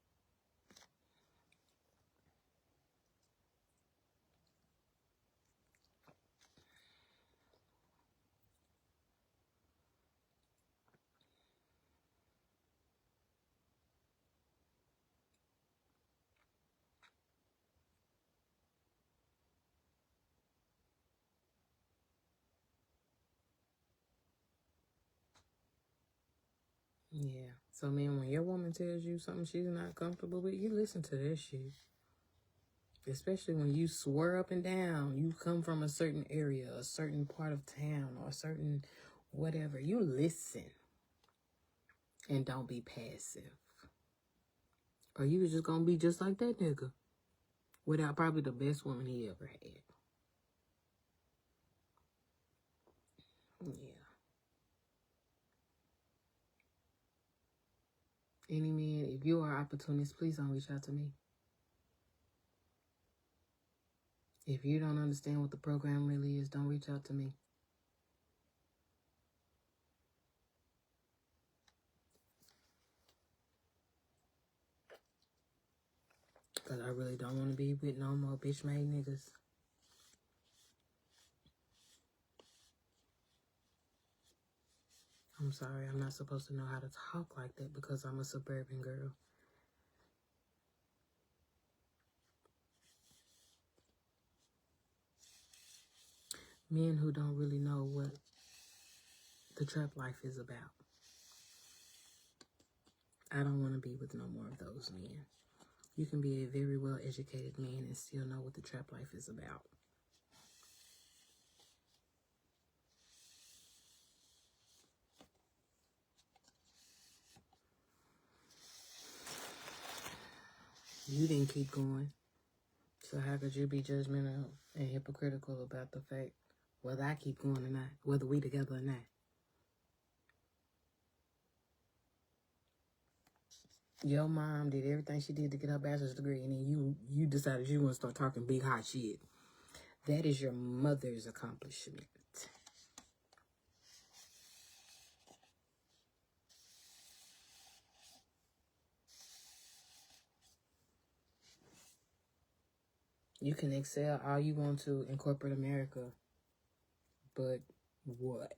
Yeah. So, man, when your woman tells you something she's not comfortable with, you listen to that shit. Especially when you swear up and down, you come from a certain area, a certain part of town, or a certain whatever. You listen and don't be passive. Or you was just gonna be just like that nigga without probably the best woman he ever had. Yeah. Any man, if you are an opportunist, please don't reach out to me. If you don't understand what the program really is, don't reach out to me. Because I really don't want to be with no more bitch-made niggas. I'm sorry, I'm not supposed to know how to talk like that because I'm a suburban girl. Men who don't really know what the trap life is about. I don't want to be with no more of those men. You can be a very well-educated man and still know what the trap life is about. You didn't keep going. So how could you be judgmental and hypocritical about the fact whether I keep going or not, whether we together or not? Your mom did everything she did to get her bachelor's degree, and then you decided you want to start talking big hot shit. That is your mother's accomplishment. You can excel all you want to in corporate America, but what?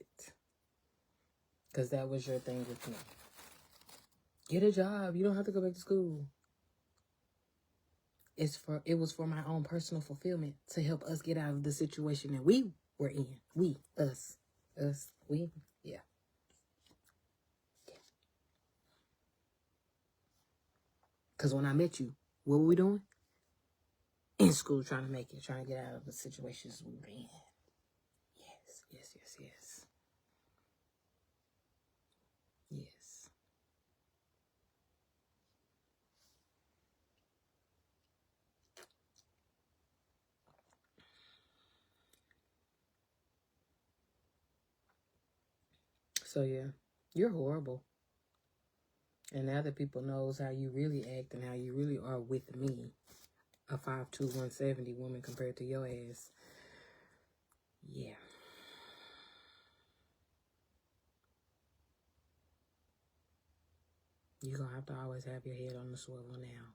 Because that was your thing with me. Get a job. You don't have to go back to school. It was for my own personal fulfillment to help us get out of the situation that we were in. We, us, we, yeah. Because when I met you, what were we doing? In school, trying to make it, trying to get out of the situations we were in. Yes, yes, yes, yes. Yes. So, yeah, you're horrible. And now that people knows how you really act and how you really are with me, a 5'2", 170 woman compared to your ass, yeah. You're going to have to always have your head on the swivel now.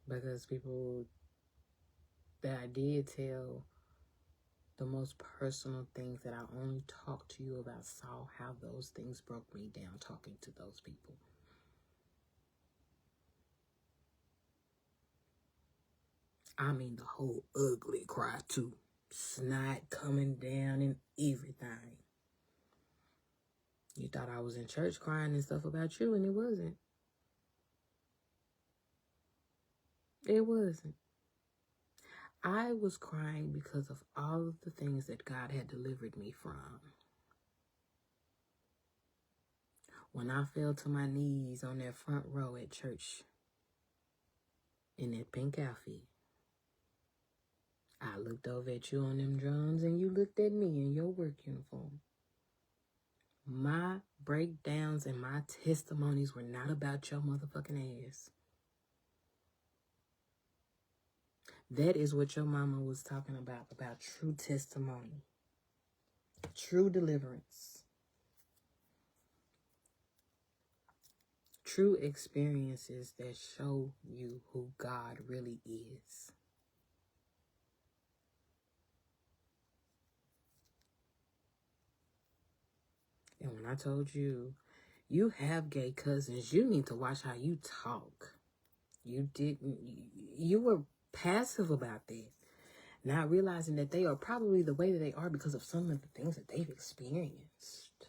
Because people that I did tell the most personal things that I only talked to you about saw how those things broke me down talking to those people. I mean the whole ugly cry too. Snot coming down and everything. You thought I was in church crying and stuff about you, and it wasn't. It wasn't. I was crying because of all of the things that God had delivered me from. When I fell to my knees on that front row at church in that pink outfit, I looked over at you on them drums and you looked at me in your work uniform. My breakdowns and my testimonies were not about your motherfucking ass. That is what your mama was talking about true testimony, true deliverance, true experiences that show you who God really is. And when I told you, you have gay cousins, you need to watch how you talk. You were passive about that, not realizing that they are probably the way that they are because of some of the things that they've experienced.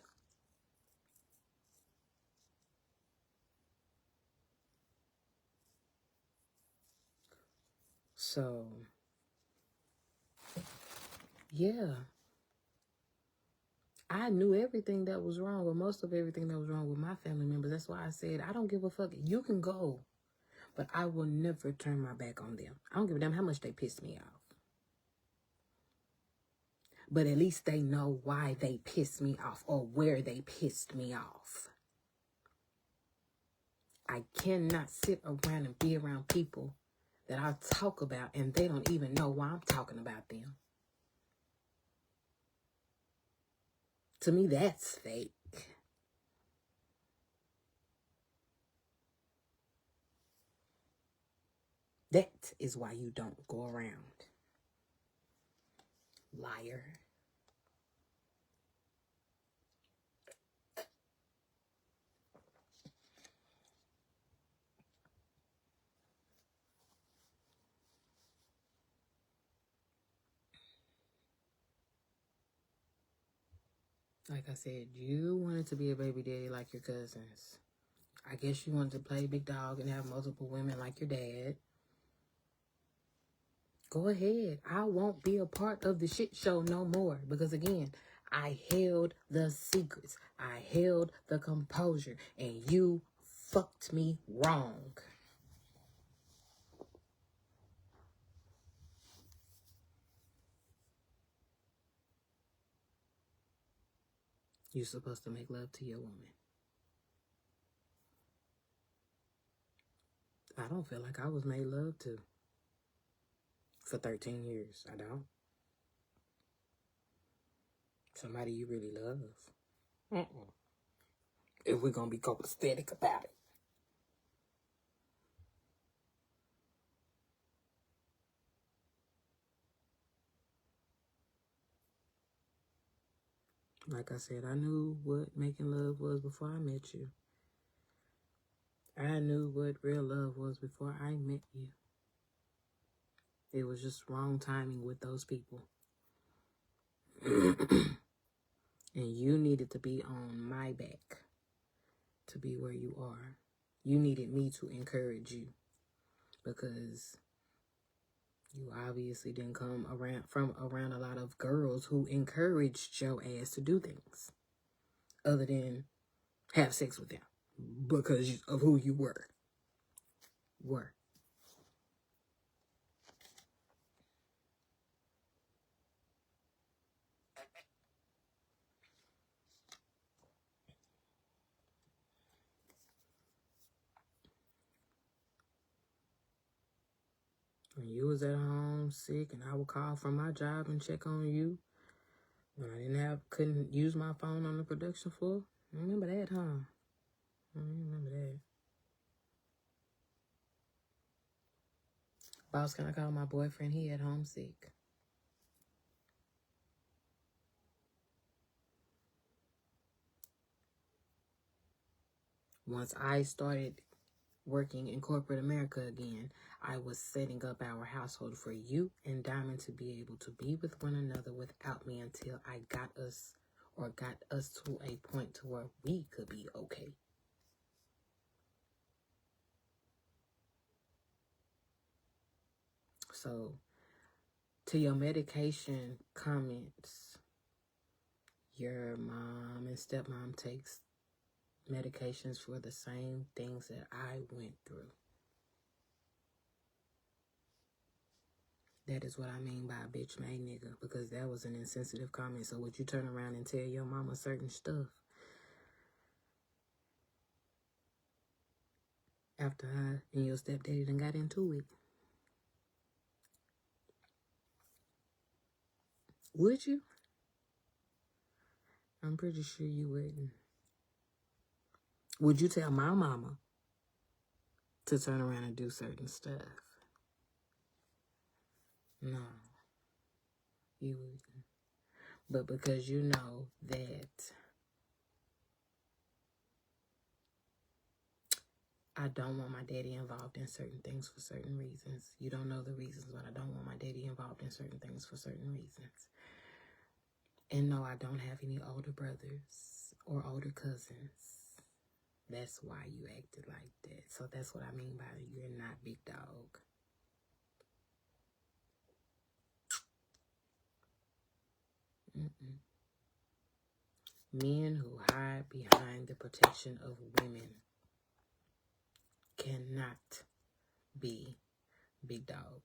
So, yeah. I knew everything that was wrong, or most of everything that was wrong with my family members. That's why I said, I don't give a fuck. You can go, but I will never turn my back on them. I don't give a damn how much they pissed me off. But at least they know why they pissed me off or where they pissed me off. I cannot sit around and be around people that I talk about and they don't even know why I'm talking about them. To me, that's fake. That is why you don't go around. Liar. Like I said, you wanted to be a baby daddy like your cousins. I guess you wanted to play big dog and have multiple women like your dad. Go ahead. I won't be a part of the shit show no more. Because again, I held the secrets. I held the composure. And you fucked me wrong. You're supposed to make love to your woman. I don't feel like I was made love to for 13 years. I don't. Somebody you really love. If we're going to be copacetic about it. Like I said, I knew what making love was before I met you. I knew what real love was before I met you. It was just wrong timing with those people. And you needed to be on my back to be where you are. You needed me to encourage you because you obviously didn't come around a lot of girls who encouraged your ass to do things other than have sex with them because of who you were. When you was at home sick and I would call from my job and check on you when I couldn't use my phone on the production floor. Remember that, huh? I remember that. Boss, can I call my boyfriend? He at home sick. Once I started working in corporate America again, I was setting up our household for you and Diamond to be able to be with one another without me until I got us to a point to where we could be okay. So, to your medication comments, your mom and stepmom takes medications for the same things that I went through. That is what I mean by a bitch made nigga, because that was an insensitive comment. So would you turn around and tell your mama certain stuff after her and your stepdaddy done got into it? Would you? I'm pretty sure you wouldn't. Would you tell my mama to turn around and do certain stuff? No, you wouldn't. But because you know that I don't want my daddy involved in certain things for certain reasons. You don't know the reasons, but I don't want my daddy involved in certain things for certain reasons. And no, I don't have any older brothers or older cousins. That's why you acted like that. So that's what I mean by you're not big dog. Men who hide behind the protection of women cannot be big dog.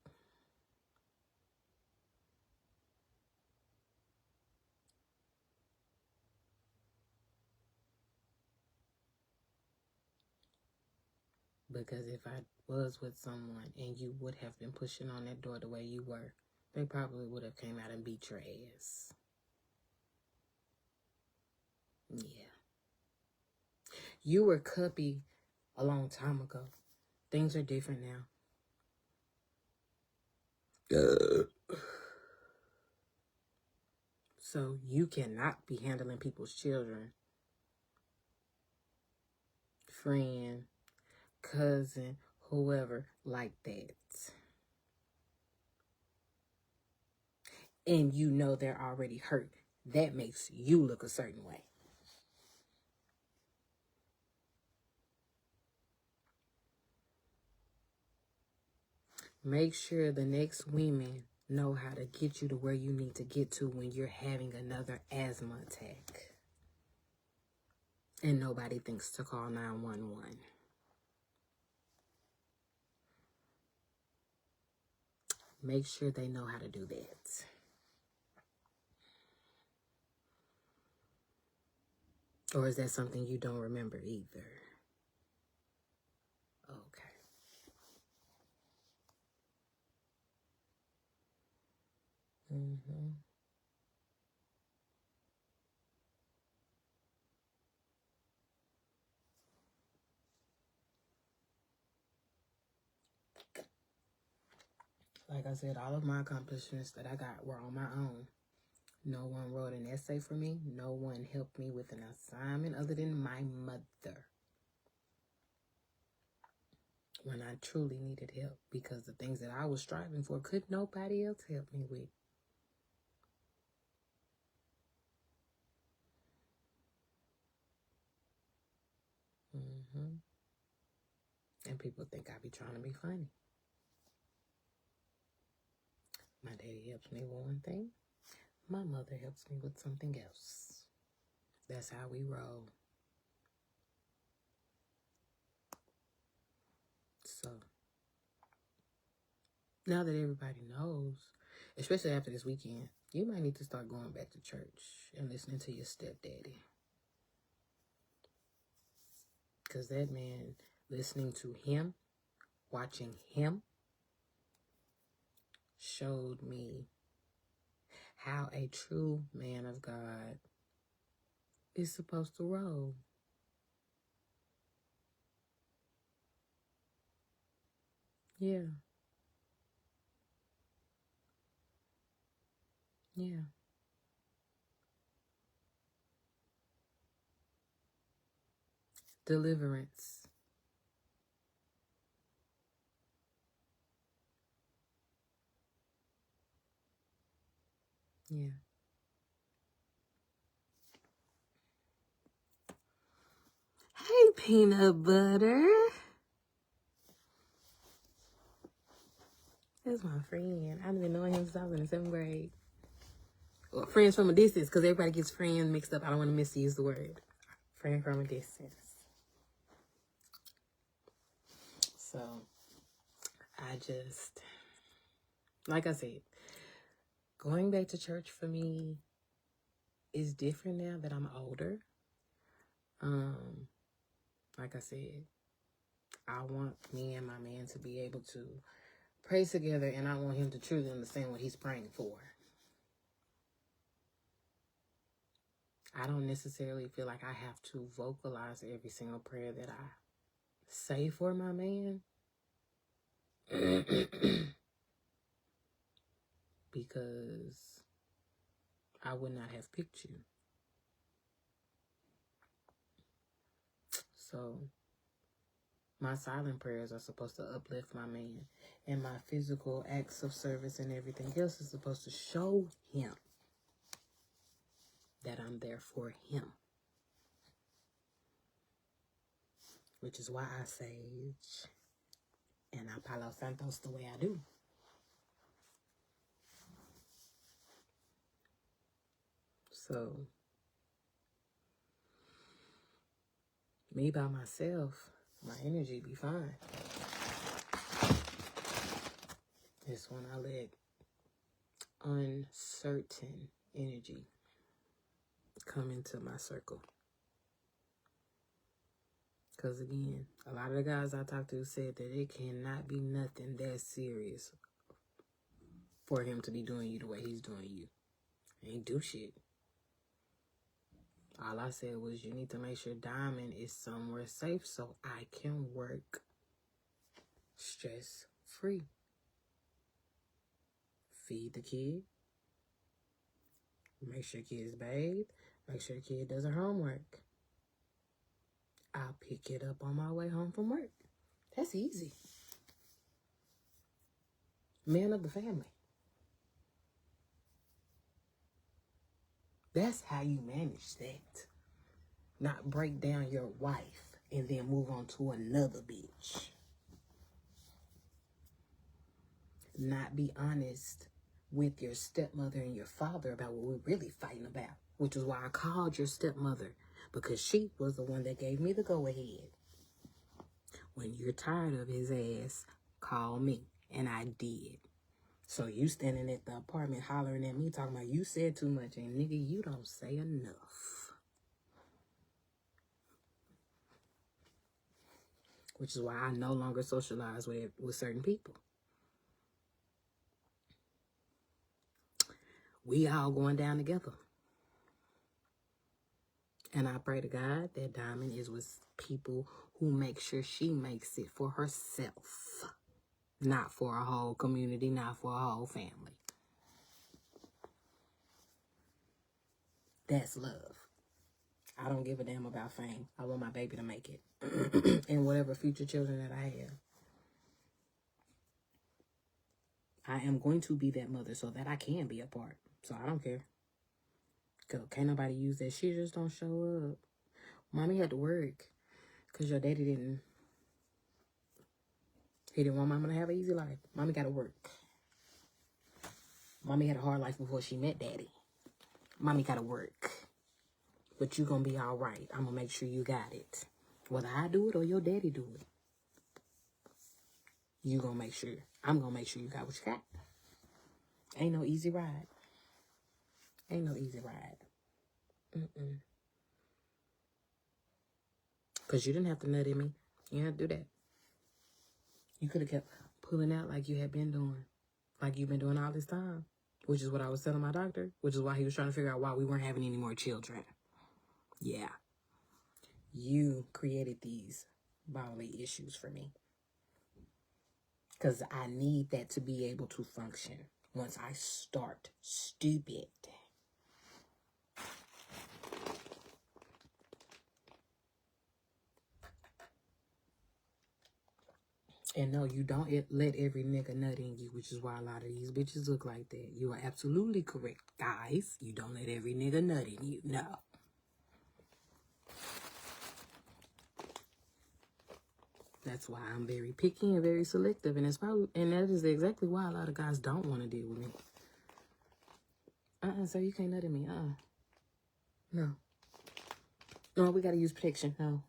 Because if I was with someone and you would have been pushing on that door the way you were, they probably would have came out and beat your ass. Yeah. You were cuppy a long time ago. Things are different now. So you cannot be handling people's children, friend, cousin, whoever, like that. And you know they're already hurt. That makes you look a certain way. Make sure the next women know how to get you to where you need to get to when you're having another asthma attack. And nobody thinks to call 911. Make sure they know how to do that. Or is that something you don't remember either? Okay. Like I said, all of my accomplishments that I got were on my own. No one wrote an essay for me. No one helped me with an assignment other than my mother. When I truly needed help, because the things that I was striving for could nobody else help me with. And people think I be trying to be funny. My daddy helps me with one thing. My mother helps me with something else. That's how we roll. So, now that everybody knows, especially after this weekend, you might need to start going back to church and listening to your stepdaddy. Because that man, listening to him, watching him, showed me how a true man of God is supposed to roll. Yeah. Yeah. Deliverance. Yeah. Hey, peanut butter. That's my friend. I've been knowing him since I was in the 7th grade. Well, friends from a distance, because everybody gets friends mixed up. I don't want to misuse the word. Friend from a distance. So, I just, like I said, going back to church for me is different now that I'm older. Like I said, I want me and my man to be able to pray together, and I want him to truly understand what he's praying for. I don't necessarily feel like I have to vocalize every single prayer that I say for my man. Because I would not have picked you. So My silent prayers are supposed to uplift my man. And my physical acts of service and everything else is supposed to show him that I'm there for him. Which is why I sage and I Palo Santos the way I do. So, me by myself, my energy be fine. It's when I let uncertain energy come into my circle. Because again, a lot of the guys I talked to said that it cannot be nothing that serious for him to be doing you the way he's doing you. Ain't do shit. All I said was you need to make sure Diamond is somewhere safe so I can work stress-free. Feed the kid. Make sure kid's bathed. Make sure the kid does her homework. I'll pick it up on my way home from work. That's easy. Man of the family. That's how you manage that. Not break down your wife and then move on to another bitch. Not be honest with your stepmother and your father about what we're really fighting about. Which is why I called your stepmother. Because she was the one that gave me the go-ahead. When you're tired of his ass, call me. And I did. So you standing at the apartment hollering at me talking about you said too much. And nigga, you don't say enough. Which is why I no longer socialize with certain people. We all going down together. And I pray to God that Diamond is with people who make sure she makes it for herself. Not for a whole community, not for a whole family. That's love. I don't give a damn about fame. I want my baby to make it. And whatever future children that I have. I am going to be that mother so that I can be a part. So I don't care. Cause can't nobody use that. She just don't show up. Mommy had to work. Because your daddy didn't. He didn't want mama to have an easy life. Mommy got to work. Mommy had a hard life before she met daddy. Mommy got to work. But you going to be all right. I'm going to make sure you got it. Whether I do it or your daddy do it. You going to make sure. I'm going to make sure you got what you got. Ain't no easy ride. Ain't no easy ride. Because you didn't have to nut in me. You didn't have to do that. You could have kept pulling out like you had been doing. Like you've been doing all this time. Which is what I was telling my doctor. Which is why he was trying to figure out why we weren't having any more children. Yeah. You created these bodily issues for me. Because I need that to be able to function. Once I start stupid. And no, you don't let every nigga nut in you, which is why a lot of these bitches look like that. You are absolutely correct, guys. You don't let every nigga nut in you. No. That's why I'm very picky and very selective. And that is exactly why a lot of guys don't want to deal with me. So you can't nut in me. No. No, we got to use protection. No.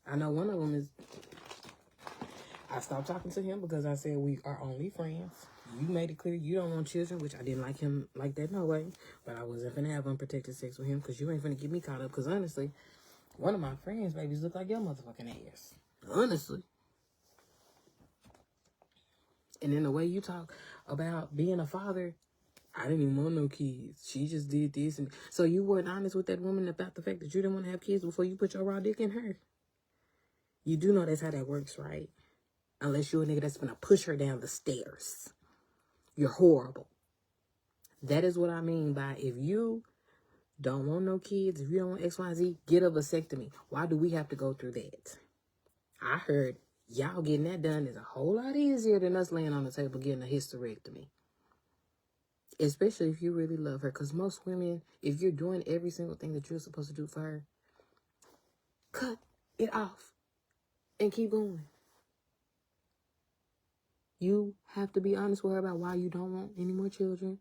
I know one of them is... I stopped talking to him because I said we are only friends. You made it clear you don't want children, which I didn't like him like that no way. But I wasn't finna have unprotected sex with him because you ain't finna get me caught up. Because honestly, one of my friends' babies look like your motherfucking ass. Honestly. And in the way you talk about being a father, I didn't even want no kids. She just did this. And so you weren't honest with that woman about the fact that you didn't want to have kids before you put your raw dick in her. You do know that's how that works, right? Unless you're a nigga that's gonna push her down the stairs. You're horrible. That is what I mean by if you don't want no kids, if you don't want X, Y, Z, get a vasectomy. Why do we have to go through that? I heard Y'all getting that done is a whole lot easier than us laying on the table getting a hysterectomy. Especially if you really love her. Because most women, if you're doing every single thing that you're supposed to do for her, cut it off and keep going. You have to be honest with her about why you don't want any more children.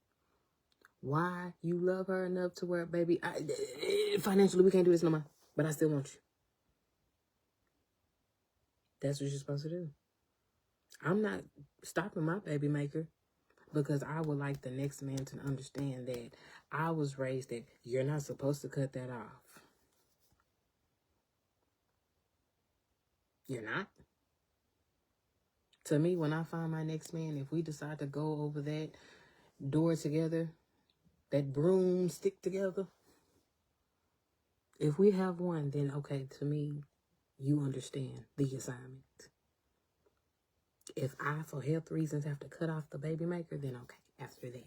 Why you love her enough to where, baby, financially we can't do this no more, but I still want you. That's what you're supposed to do. I'm not stopping my baby maker because I would like the next man to understand that I was raised that you're not supposed to cut that off. You're not. To me, when I find my next man, if we decide to go over that door together, that broomstick together, if we have one, then okay, to me, you understand the assignment. If I, for health reasons, have to cut off the baby maker, then okay, after that.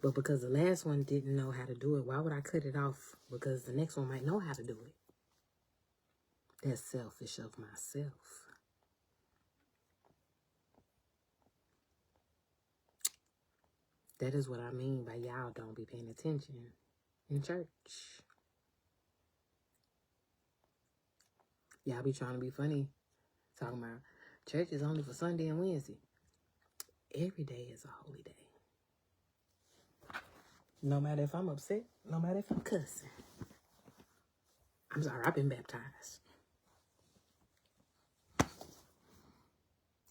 But because the last one didn't know how to do it, why would I cut it off? Because the next one might know how to do it. That's selfish of myself. That is what I mean by y'all don't be paying attention in church. Y'all be trying to be funny, talking about church is only for Sunday and Wednesday. Every day is a holy day. No matter if I'm upset, no matter if I'm cussing. I'm sorry, I've been baptized.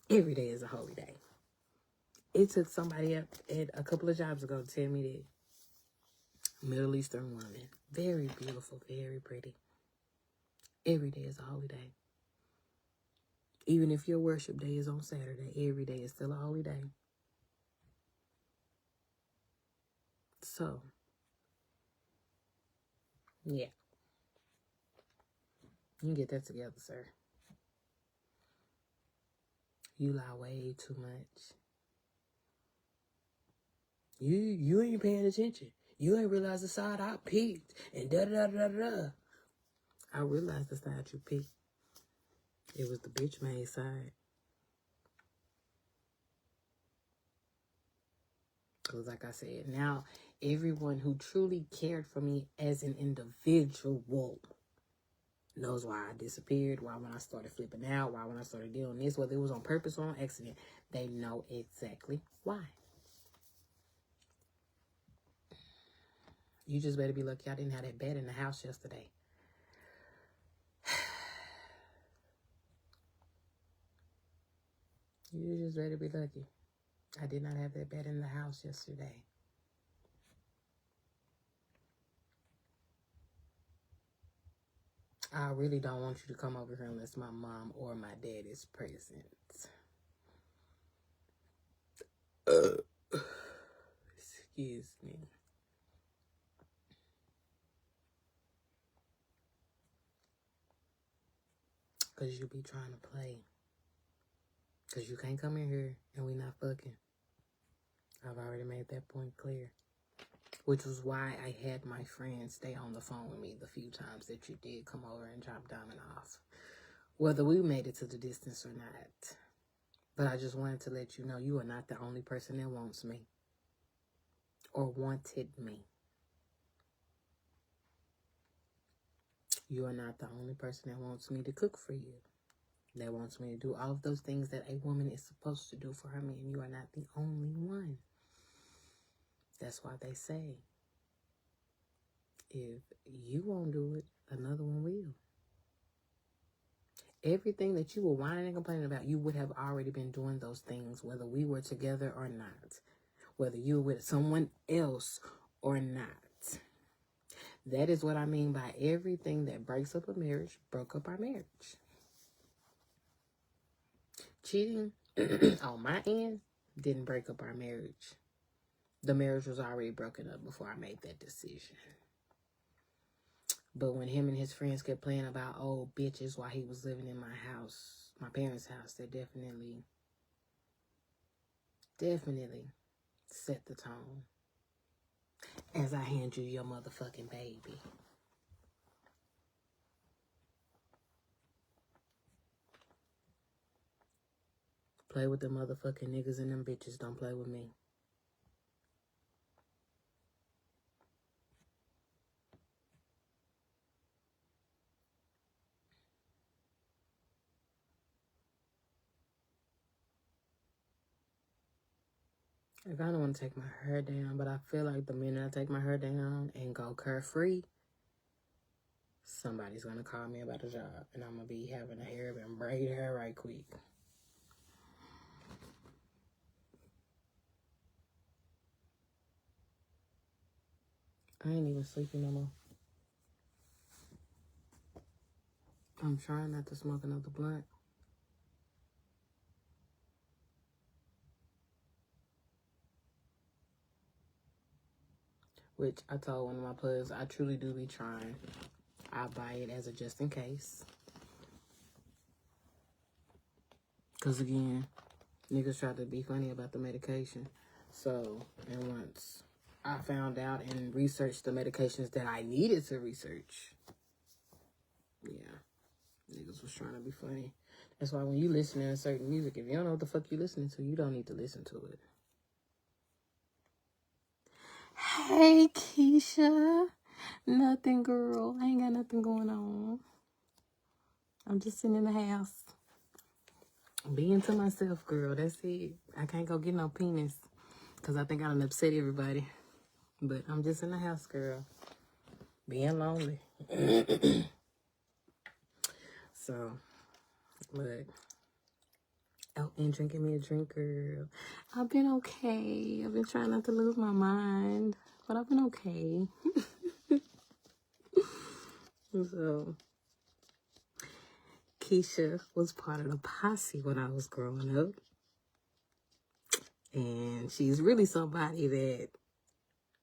Every day is a holy day. It took somebody up at a couple of jobs ago to tell me that. Middle Eastern woman. Very beautiful, very pretty. Every day is a holy day. Even if your worship day is on Saturday, every day is still a holy day. So, yeah. You can get that together, sir. You lie way too much. You ain't paying attention. You ain't realized the side I peeked and da-da-da-da-da. I realized the side you peeked. It was the bitch made side. Because like I said, now everyone who truly cared for me as an individual knows why I disappeared, why when I started flipping out, why when I started doing this, whether it was on purpose or on accident. They know exactly why. You just better be lucky I didn't have that bed in the house yesterday. You just better be lucky I did not have that bed in the house yesterday. I really don't want you to come over here unless my mom or my dad is present. Excuse me. Because you be trying to play. Because you can't come in here and we not fucking. I've already made that point clear. Which was why I had my friend stay on the phone with me the few times that you did come over and drop Diamond off. Whether we made it to the distance or not. But I just wanted to let you know you are not the only person that wants me. Or wanted me. You are not the only person that wants me to cook for you. That wants me to do all of those things that a woman is supposed to do for her man. You are not the only one. That's why they say, if you won't do it, another one will. Everything that you were whining and complaining about, you would have already been doing those things, whether we were together or not. Whether you were with someone else or not. That is what I mean by everything that breaks up a marriage, broke up our marriage. Cheating on my end didn't break up our marriage. The marriage was already broken up before I made that decision. But when him and his friends kept playing about old bitches while he was living in my house, my parents' house, that definitely set the tone. As I hand you your motherfucking baby. Play with them motherfucking niggas and them bitches. Don't play with me. I kind of want to take my hair down, but I feel like the minute I take my hair down and go curl-free, somebody's going to call me about a job, and I'm going to be having a hair and braid hair right quick. I ain't even sleeping no more. I'm trying not to smoke another blunt. Which I told one of my plugs, I truly do be trying. I buy it as a just in case. Because again, niggas try to be funny about the medication. So, and once I found out and researched the medications that I needed to research, yeah, niggas was trying to be funny. That's why when you listen to certain music, if you don't know what the fuck you listening to, you don't need to listen to it. Hey, Keisha. Nothing, girl. I ain't got nothing going on. I'm just sitting in the house. Being to myself, girl. That's it. I can't go get no penis because I think I done upset everybody. But I'm just in the house, girl. Being lonely. So, but, oh, and drinking me a drink, girl. I've been okay. I've been trying not to lose my mind, but I've been okay. So, Keisha was part of the posse when I was growing up. And she's really somebody that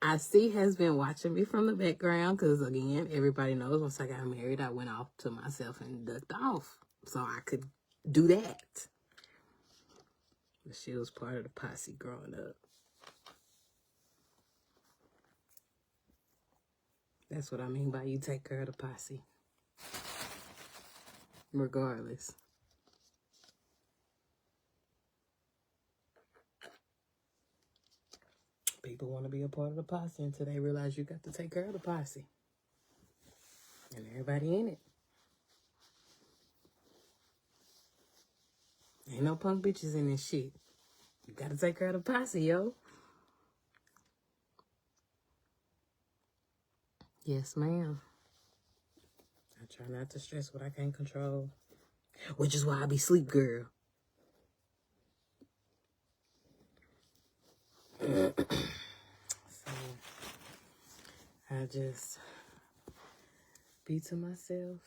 I see has been watching me from the background. Because, again, everybody knows once I got married, I went off to myself and ducked off. So I could do that. But she was part of the posse growing up. That's what I mean by you take care of the posse. Regardless. People want to be a part of the posse until they realize you got to take care of the posse. And everybody in it. Ain't no punk bitches in this shit. You got to take care of the posse, yo. Yes, ma'am. I try not to stress what I can't control. Which is why I be sleep, girl. So, I just be to myself.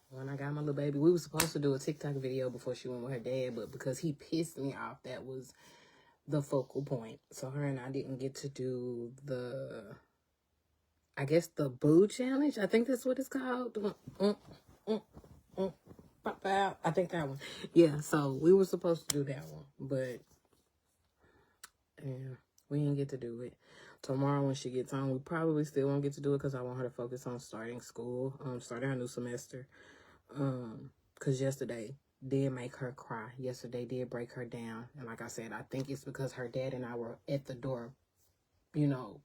When I got my little baby, we were supposed to do a TikTok video before she went with her dad, but because he pissed me off, that was the focal point. So her and I didn't get to do the, I guess, the boo challenge. I think that's what it's called. Pop out. I think that one. Yeah, so we were supposed to do that one, but yeah, we didn't get to do it. Tomorrow when she gets home, we probably still won't get to do it because I want her to focus on starting school, starting her new semester. Because yesterday did make her cry. Yesterday did break her down. And like I said, I think it's because her dad and I were at the door, you know.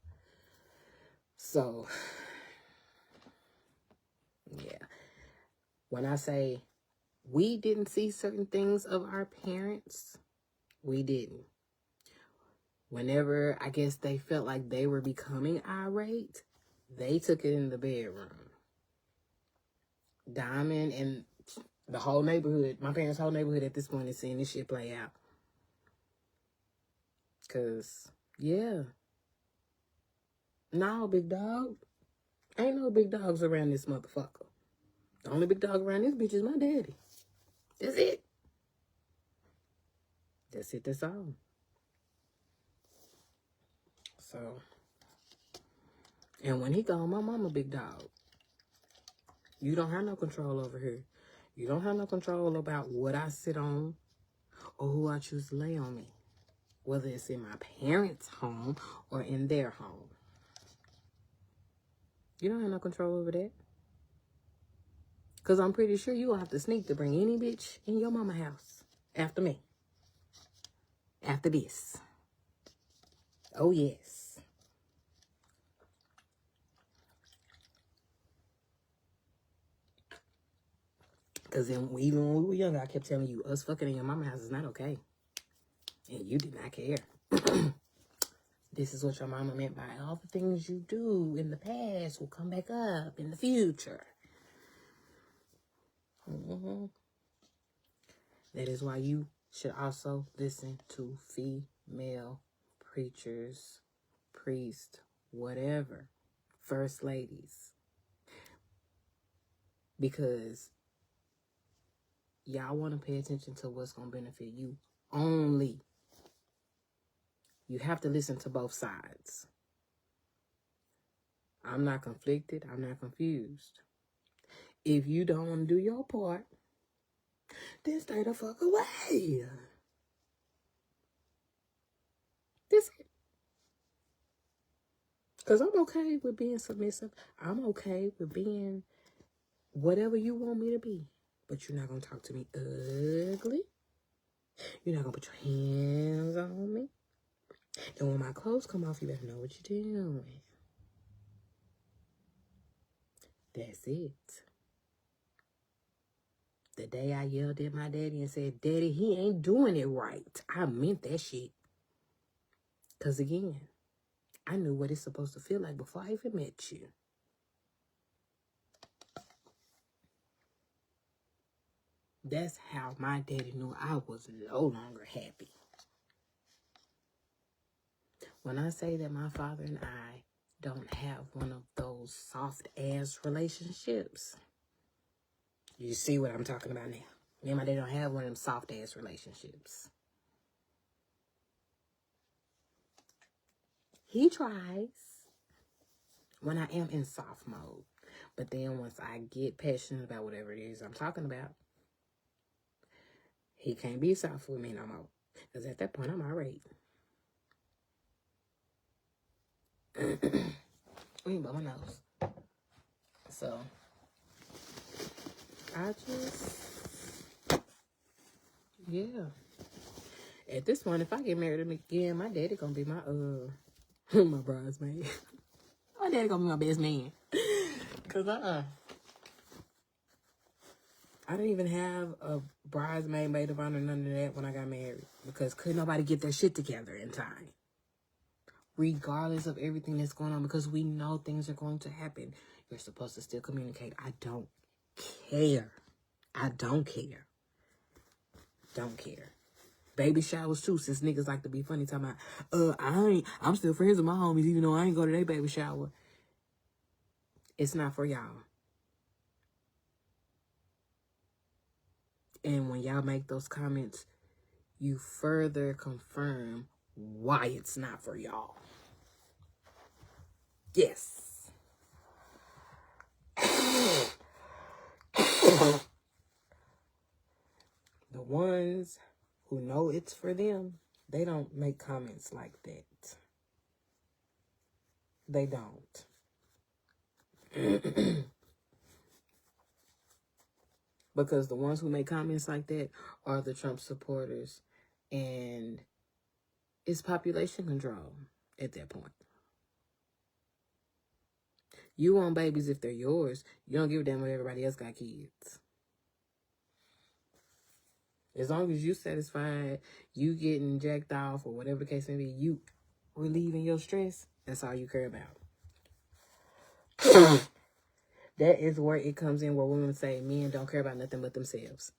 So, yeah. When I say we didn't see certain things of our parents, we didn't. Whenever, I guess, they felt like they were becoming irate, they took it in the bedroom. Diamond and the whole neighborhood, my parents' whole neighborhood at this point is seeing this shit play out. Because, yeah. No, big dog. Ain't no big dogs around this motherfucker. The only big dog around this bitch is my daddy. That's it. That's it, that's all. So, and when he gone, my mama big dog. You don't have no control over her. You don't have no control about what I sit on or who I choose to lay on me. Whether it's in my parents' home or in their home. You don't have no control over that. Because I'm pretty sure you'll have to sneak to bring any bitch in your mama house after me. after this. Oh, yes. Because even when we were young, I kept telling you, us fucking in your mama's house is not okay. And you did not care. This is what your mama meant by all the things you do in the past will come back up in the future. That is why you should also listen to female preachers, priests, whatever, first ladies. Because y'all want to pay attention to what's going to benefit you only. You have to listen to both sides. I'm not conflicted. I'm not confused. If you don't want to do your part, then stay the fuck away. That's it. Because I'm okay with being submissive. I'm okay with being whatever you want me to be. But you're not going to talk to me ugly. You're not going to put your hands on me. And when my clothes come off, you better know what you're doing. That's it. The day I yelled at my daddy and said, Daddy, he ain't doing it right. I meant that shit. Because again, I knew what it's supposed to feel like before I even met you. That's how my daddy knew I was no longer happy. When I say that my father and I don't have one of those soft-ass relationships, you see what I'm talking about now. Me and my daddy don't have one of them soft-ass relationships. He tries when I am in soft mode. But then once I get passionate about whatever it is I'm talking about, he can't be soft with me no more. Because at that point, I'm irate. Let me blow my nose. So, yeah. At this point, if I get married again, my daddy gonna be my, my bridesmaid. My daddy gonna be my best man. Because, I didn't even have a bridesmaid, maid of honor, none of that when I got married. Because couldn't nobody get their shit together in time. Regardless of everything that's going on. Because we know things are going to happen. You're supposed to still communicate. I don't care. I don't care. Don't care. Baby showers too, since niggas like to be funny talking about, I'm still friends with my homies even though I ain't go to their baby shower. It's not for y'all. And when y'all make those comments, you further confirm why it's not for y'all. Yes. The ones who know it's for them, they don't make comments like that. They don't. Because the ones who make comments like that are the Trump supporters. And it's population control at that point. You want babies if they're yours. You don't give a damn if everybody else got kids. As long as you satisfied, you getting jacked off or whatever the case may be, you relieving your stress, that's all you care about. That is where it comes in where women say men don't care about nothing but themselves.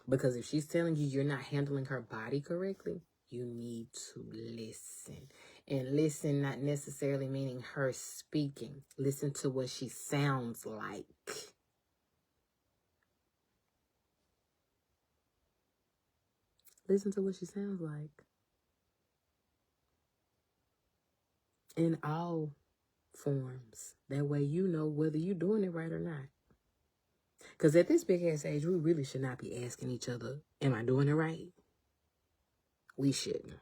Because if she's telling you you're not handling her body correctly, you need to listen. And listen not necessarily meaning her speaking. Listen to what she sounds like. Listen to what she sounds like. In all forms. That way you know whether you're doing it right or not. Because at this big ass age, we really should not be asking each other, am I doing it right? We shouldn't.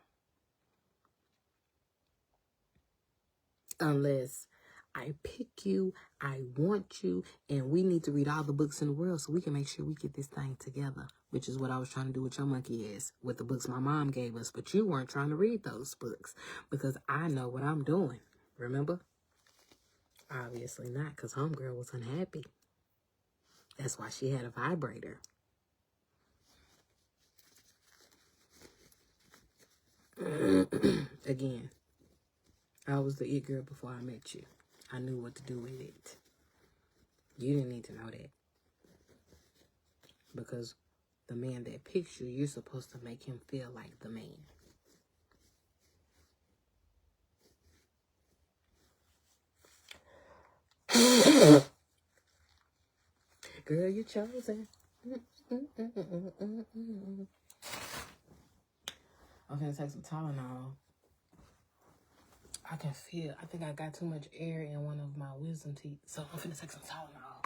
Unless I pick you, I want you, and we need to read all the books in the world so we can make sure we get this thing together, which is what I was trying to do with your monkey ass, with the books my mom gave us, but you weren't trying to read those books because I know what I'm doing, remember? Obviously not, because homegirl was unhappy. That's why she had a vibrator. Again, I was the it girl before I met you. I knew what to do with it. You didn't need to know that. Because the man that picks you, you're supposed to make him feel like the man. Girl, you're chosen. I'm gonna take some Tylenol. I can feel, I think I got too much air in one of my wisdom teeth. So I'm finna take some Tylenol.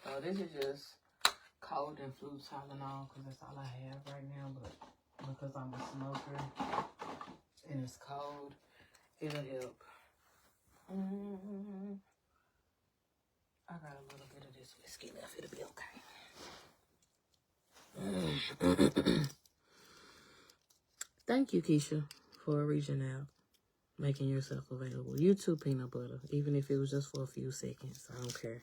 So this is just cold and flu Tylenol because that's all I have right now. But because I'm a smoker and it's cold, it'll help. I got a little bit of this whiskey left. It'll be okay. Thank you, Keisha, for reaching out, making yourself available. You too, Peanut Butter, even if it was just for a few seconds. I don't care.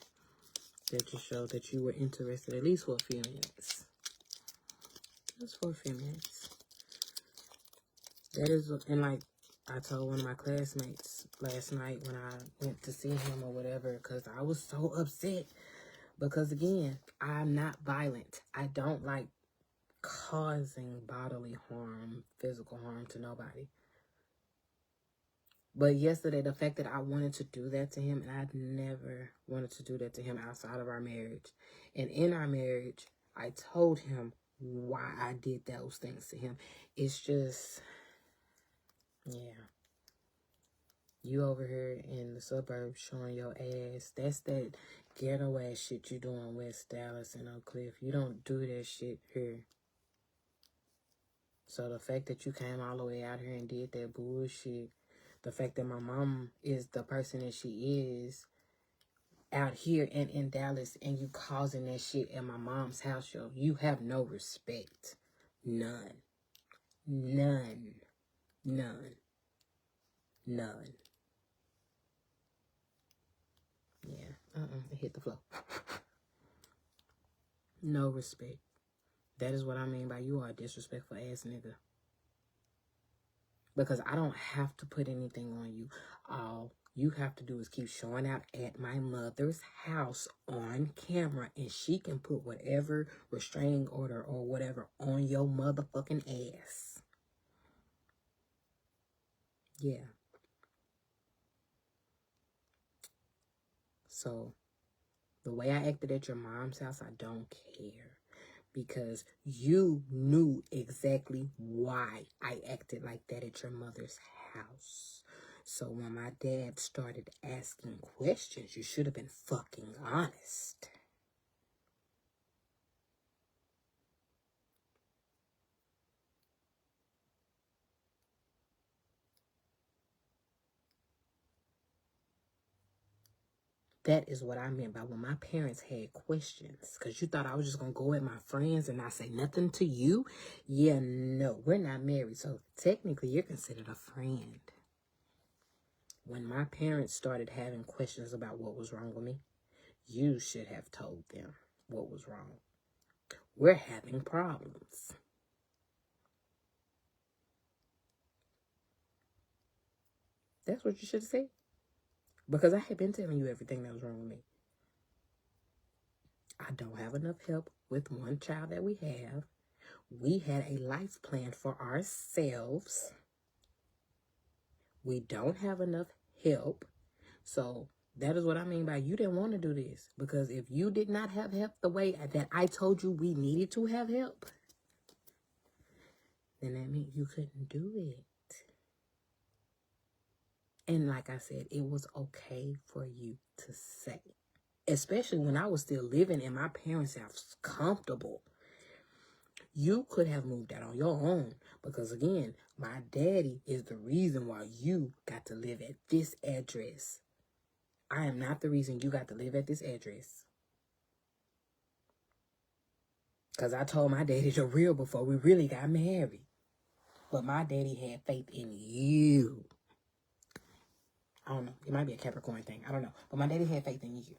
That just showed that you were interested, at least for a few minutes. Just for a few minutes. That is, and like I told one of my classmates last night when I went to see him or whatever, because I was so upset. Because again, I'm not violent. I don't like causing bodily harm, physical harm to nobody. But yesterday, the fact that I wanted to do that to him, and I'd never wanted to do that to him outside of our marriage. And in our marriage, I told him why I did those things to him. It's just, yeah. You over here in the suburbs showing your ass. That's that ghetto ass shit you do in West Dallas and Oak Cliff. You don't do that shit here. So the fact that you came all the way out here and did that bullshit, the fact that my mom is the person that she is out here and in Dallas, and you causing that shit at my mom's house, yo, you have no respect. None. None. None. None. Yeah. It hit the floor. No respect. That is what I mean by you are a disrespectful ass nigga. Because I don't have to put anything on you. All you have to do is keep showing out at my mother's house on camera, and she can put whatever restraining order or whatever on your motherfucking ass. Yeah. So, the way I acted at your mom's house, I don't care. Because you knew exactly why I acted like that at your mother's house. So when my dad started asking questions, you should have been fucking honest. That is what I meant by when my parents had questions. Because you thought I was just going to go at my friends and not say nothing to you? Yeah, no, we're not married. So technically, you're considered a friend. When my parents started having questions about what was wrong with me, you should have told them what was wrong. We're having problems. That's what you should have said. Because I had been telling you everything that was wrong with me. I don't have enough help with one child that we have. We had a life plan for ourselves. We don't have enough help. So that is what I mean by you didn't want to do this. Because if you did not have help the way that I told you we needed to have help, then that meant you couldn't do it. And like I said, it was okay for you to say. Especially when I was still living in my parents' house comfortable. You could have moved out on your own. Because again, my daddy is the reason why you got to live at this address. I am not the reason you got to live at this address. Because I told my daddy the real before we really got married. But my daddy had faith in you. I don't know. It might be a Capricorn thing. I don't know. But my daddy had faith in you.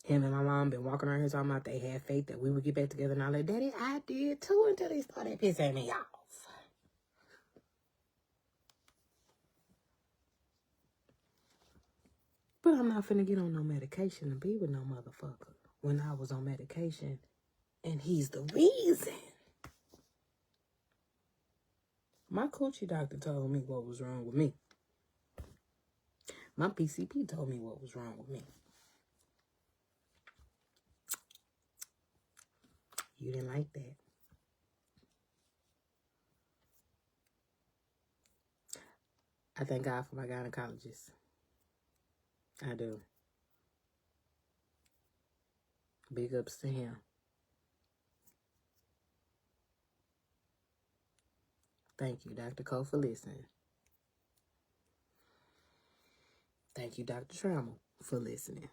Him and my mom been walking around here talking about they had faith that we would get back together. And I like, Daddy, I did too until they started pissing me off. But I'm not finna get on no medication to be with no motherfucker when I was on medication. And he's the reason. My coochie doctor told me what was wrong with me. My PCP told me what was wrong with me. You didn't like that. I thank God for my gynecologist. I do. Big ups to him. Thank you, Dr. Cole, for listening. Thank you, Dr. Trammell, for listening.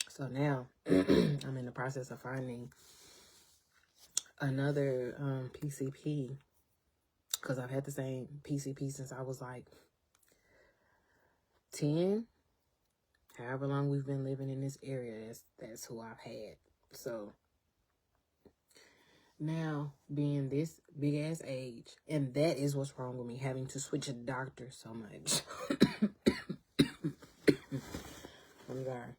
So now, I'm in the process of finding another PCP, because I've had the same PCP since I was like 10. However long we've been living in this area, that's who I've had. So now, being this big ass age, and that is what's wrong with me, having to switch a doctor so much. I'm sorry.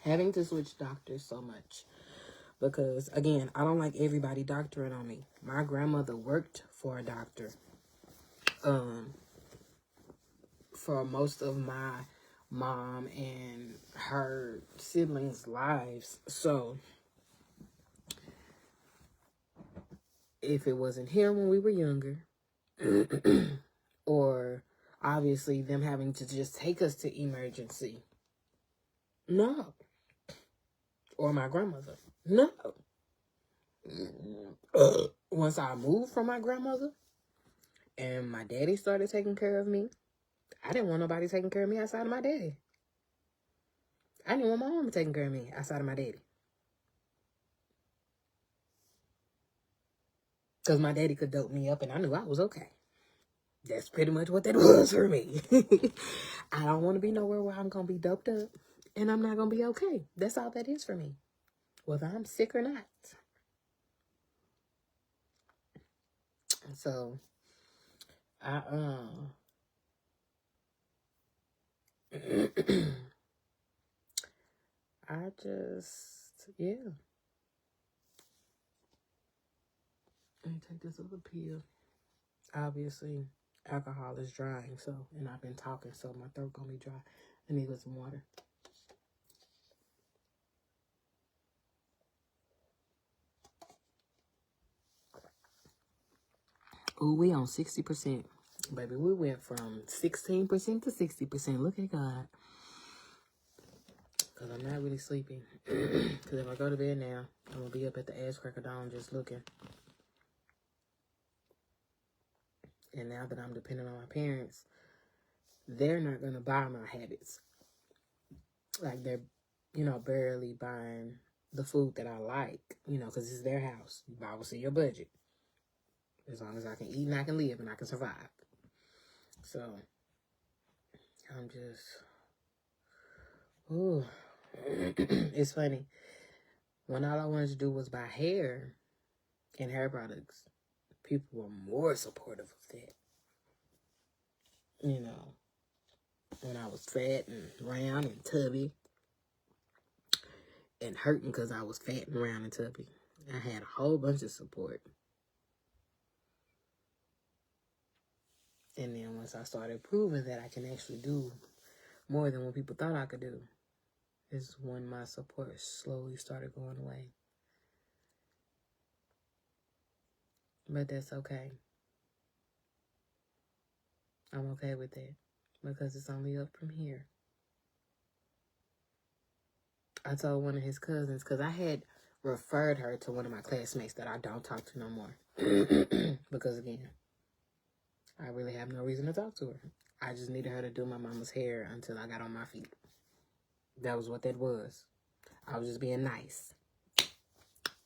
Having to switch doctors so much. Because, again, I don't like everybody doctoring on me. My grandmother worked for a doctor. For most of my mom and her siblings' lives. So, if it wasn't him when we were younger, or obviously them having to just take us to emergency, no. Or my grandmother, no. Once I moved from my grandmother and my daddy started taking care of me, I didn't want nobody taking care of me outside of my daddy. I didn't want my mama taking care of me outside of my daddy. Because my daddy could dope me up and I knew I was okay. That's pretty much what that was for me. I don't want to be nowhere where I'm going to be doped up and I'm not going to be okay. That's all that is for me. Whether I'm sick or not. So, I just, yeah. Let me take this other pill. Obviously, alcohol is drying, so, and I've been talking, so my throat gonna be dry. I need some water. Ooh, we on 60%. Baby, we went from 16% to 60%. Look at God. Because I'm not really sleeping. Because if I go to bed now, I'm going to be up at the ass crack of dawn just looking. And now that I'm dependent on my parents, they're not going to buy my habits. Like they're, barely buying the food that I like, because it's their house. You buy what's in your budget. As long as I can eat and I can live and I can survive. So, I'm just, ooh. It's funny. When all I wanted to do was buy hair and hair products, people were more supportive of that. When I was fat and round and tubby and hurting because I was fat and round and tubby. I had a whole bunch of support. And then once I started proving that I can actually do more than what people thought I could do, is when my support slowly started going away. But that's okay. I'm okay with that because it's only up from here. I told one of his cousins, because I had referred her to one of my classmates that I don't talk to no more. Because again, I really have no reason to talk to her. I just needed her to do my mama's hair until I got on my feet. That was what that was. I was just being nice.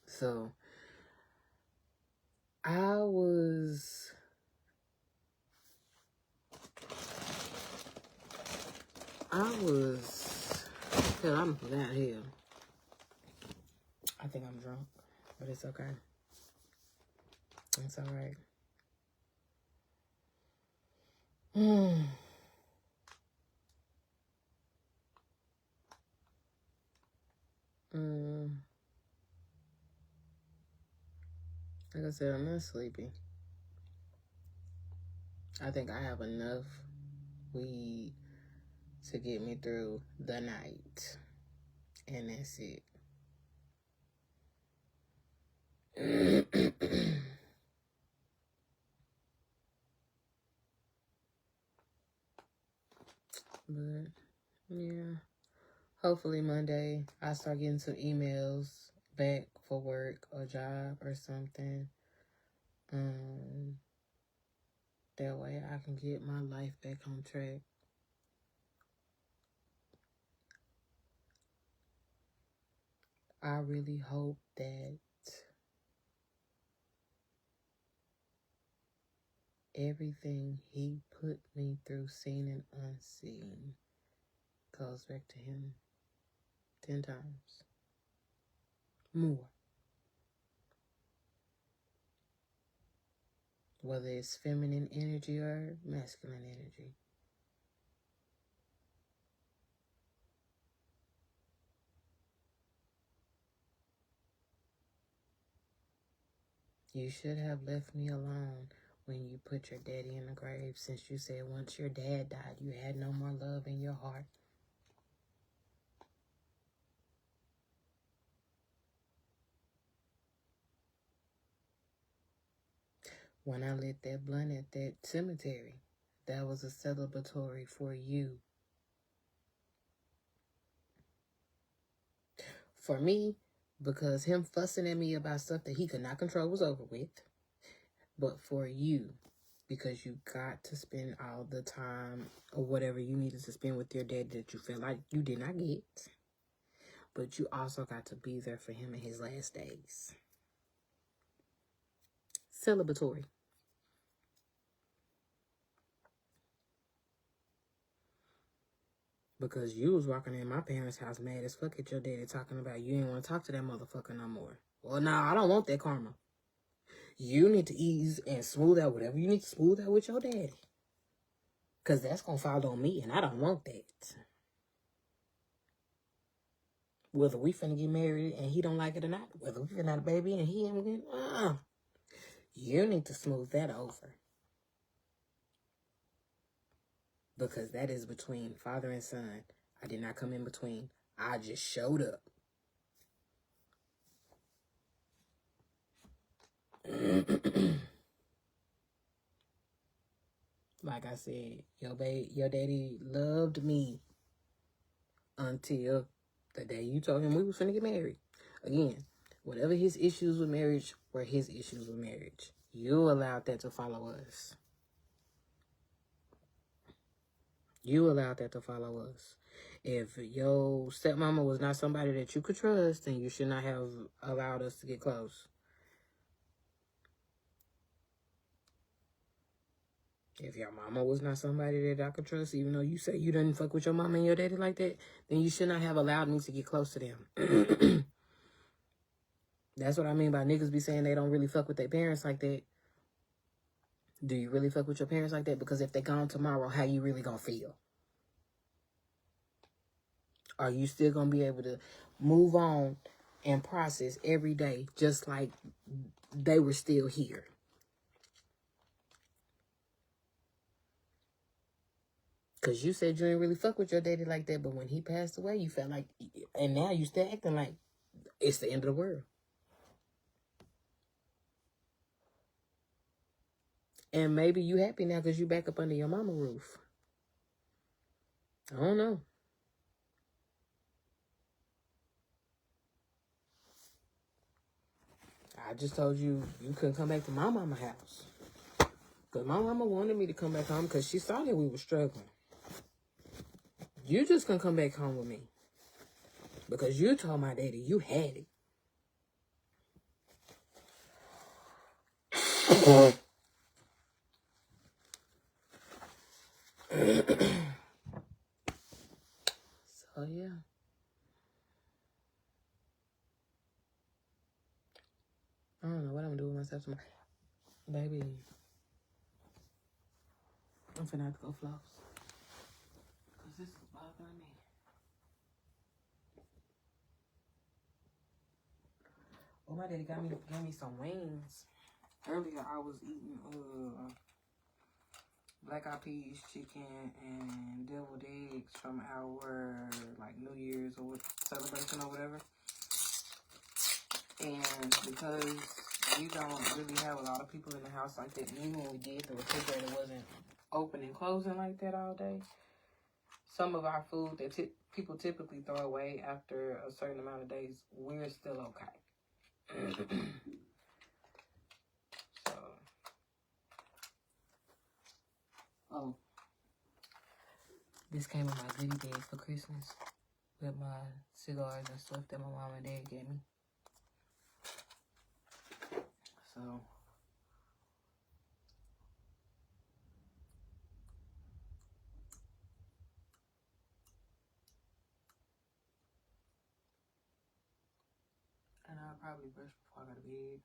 So, I was hell, I'm down here. I think I'm drunk, but it's okay. It's alright. Like I said, I'm not sleepy. I think I have enough weed to get me through the night. And that's it. But, yeah. Hopefully Monday I start getting some emails back for work or job or something. That way I can get my life back on track. I really hope that everything he put me through, seen and unseen, goes back to him 10 times more. Whether it's feminine energy or masculine energy. You should have left me alone when you put your daddy in the grave, since you said once your dad died, you had no more love in your heart. When I lit that blunt at that cemetery, that was a celebratory for you. For me, because him fussing at me about stuff that he could not control was over with. But for you, because you got to spend all the time or whatever you needed to spend with your dad that you felt like you did not get. But you also got to be there for him in his last days. Celebratory. Because you was walking in my parents' house mad as fuck at your daddy talking about you ain't want to talk to that motherfucker no more. Well, nah, I don't want that karma. You need to ease and smooth out whatever you need to smooth out with your daddy. Because that's going to fall on me, and I don't want that. Whether we finna get married and he don't like it or not, whether we finna have a baby and he ain't getting, you need to smooth that over. Because that is between father and son. I did not come in between. I just showed up. Like I said, your daddy loved me until the day you told him we was finna get married. Again, whatever his issues with marriage were his issues with marriage. You allowed that to follow us. You allowed that to follow us. If your stepmama was not somebody that you could trust, then you should not have allowed us to get close. If your mama was not somebody that I could trust, even though you say you didn't fuck with your mama and your daddy like that, then you should not have allowed me to get close to them. That's what I mean by niggas be saying they don't really fuck with their parents like that. Do you really fuck with your parents like that? Because if they gone tomorrow, how you really gonna feel? Are you still gonna be able to move on and process every day just like they were still here? Because you said you ain't really fuck with your daddy like that, but when he passed away, you felt like, and now you still acting like it's the end of the world. And maybe you happy now because you back up under your mama roof. I don't know. I just told you you couldn't come back to my mama house. Because my mama wanted me to come back home because she saw that we were struggling. You just couldn't come back home with me. Because you told my daddy you had it. So, yeah. I don't know what I'm doing with myself tomorrow. Baby, I'm finna have to go floss. Because this is bothering me. Oh, my daddy gave me some wings. Earlier, I was eating black eyed peas, chicken, and deviled eggs from our like New Year's or celebration or whatever. And because we don't really have a lot of people in the house like that, and even when we did, the refrigerator wasn't open and closing like that all day. Some of our food that people typically throw away after a certain amount of days, we're still okay. So, oh, this came in my goodie bag for Christmas with my cigars and stuff that my mom and dad gave me. So, and I'll probably brush before I go to bed.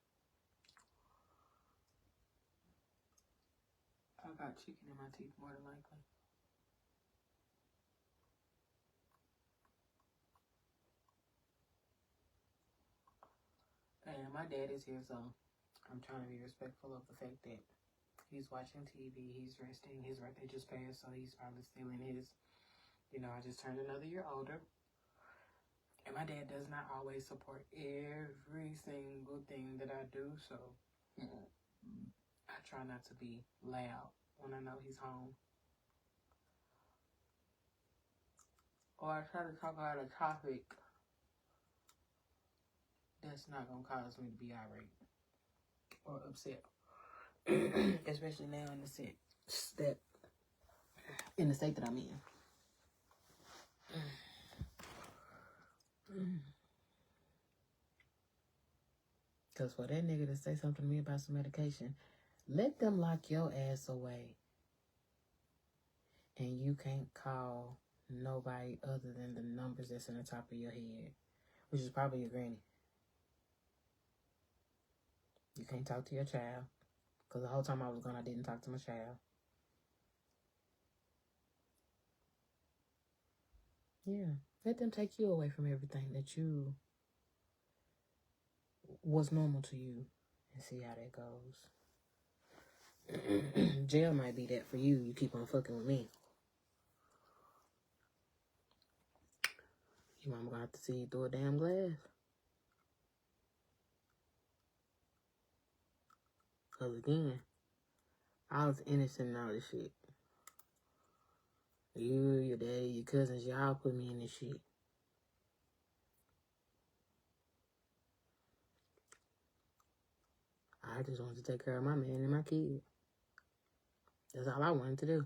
I got chicken in my teeth more than likely. And my dad is here, so I'm trying to be respectful of the fact that he's watching TV, he's resting, his birthday just passed, so he's probably still in his, I just turned another year older. And my dad does not always support every single thing that I do, so I try not to be loud when I know he's home. Or I try to talk about a topic that's not going to cause me to be irate or upset. Especially now in the state that I'm in. Because for that nigga to say something to me about some medication, let them lock your ass away. And you can't call nobody other than the numbers that's in the top of your head, which is probably your granny. You can't talk to your child. Because the whole time I was gone, I didn't talk to my child. Yeah. Let them take you away from everything that was normal to you and see how that goes. Jail might be that for you. You keep on fucking with me. Your mama gonna have to see you through a damn glass. Because again, I was innocent in all this shit. You, your daddy, your cousins, y'all put me in this shit. I just wanted to take care of my man and my kid. That's all I wanted to do.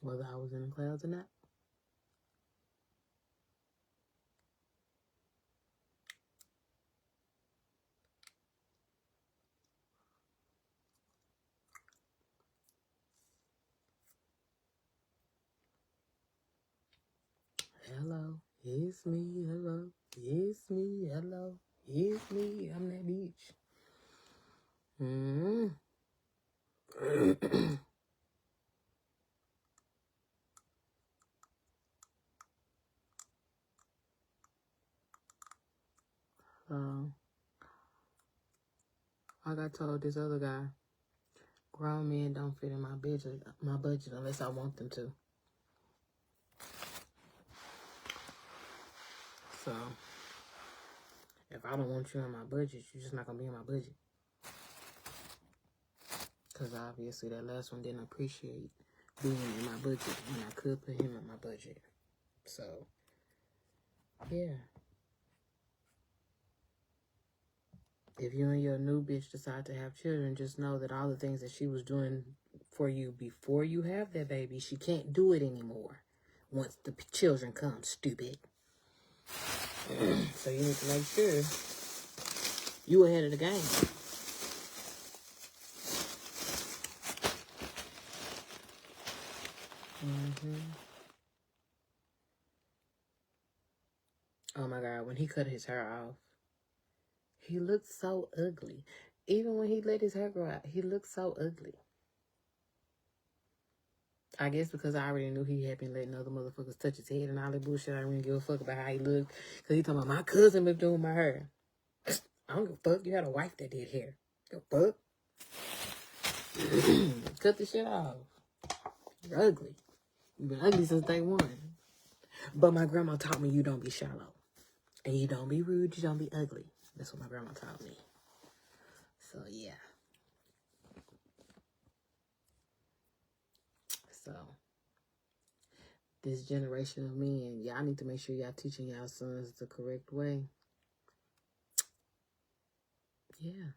Whether I was in the clouds or not. Hello, it's me, hello, it's me, hello, it's me, I'm that bitch. Like I told this other guy, grown men don't fit in my budget unless I want them to. So, if I don't want you in my budget, you're just not going to be in my budget. Because obviously that last one didn't appreciate being in my budget, and I could put him in my budget. So, yeah. If you and your new bitch decide to have children, just know that all the things that she was doing for you before you have that baby, she can't do it anymore once the children come, stupid. So you need to make sure you ahead of the game. Oh my God, when he cut his hair off, he looked so ugly. Even when he let his hair grow out, he looked so ugly. I guess because I already knew he had been letting other motherfuckers touch his head and all that bullshit. I didn't really give a fuck about how he looked. Because he talking about my cousin been doing my hair. I don't give a fuck. You had a wife that did hair. The fuck? Cut the shit off. You're ugly. You've been ugly since day one. But my grandma taught me you don't be shallow. And you don't be rude. You don't be ugly. That's what my grandma taught me. So, yeah. So, this generation of men, y'all need to make sure y'all teaching y'all sons the correct way. Yeah.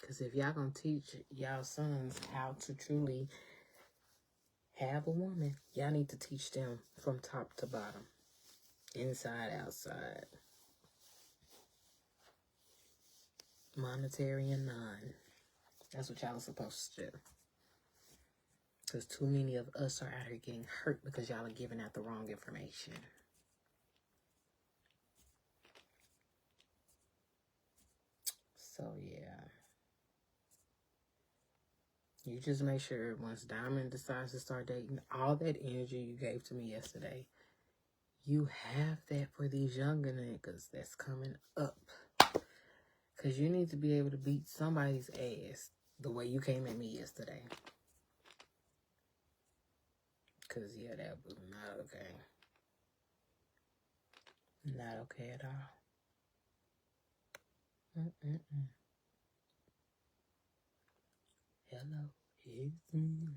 Because if y'all gonna teach y'all sons how to truly have a woman, y'all need to teach them from top to bottom. Inside, outside. Monetary and non. That's what y'all are supposed to do. Because too many of us are out here getting hurt because y'all are giving out the wrong information. So, yeah. You just make sure once Diamond decides to start dating, all that energy you gave to me yesterday, you have that for these younger niggas that's coming up. Because you need to be able to beat somebody's ass the way you came at me yesterday. Because, yeah, that was not okay. Not okay at all. Hello, it's me.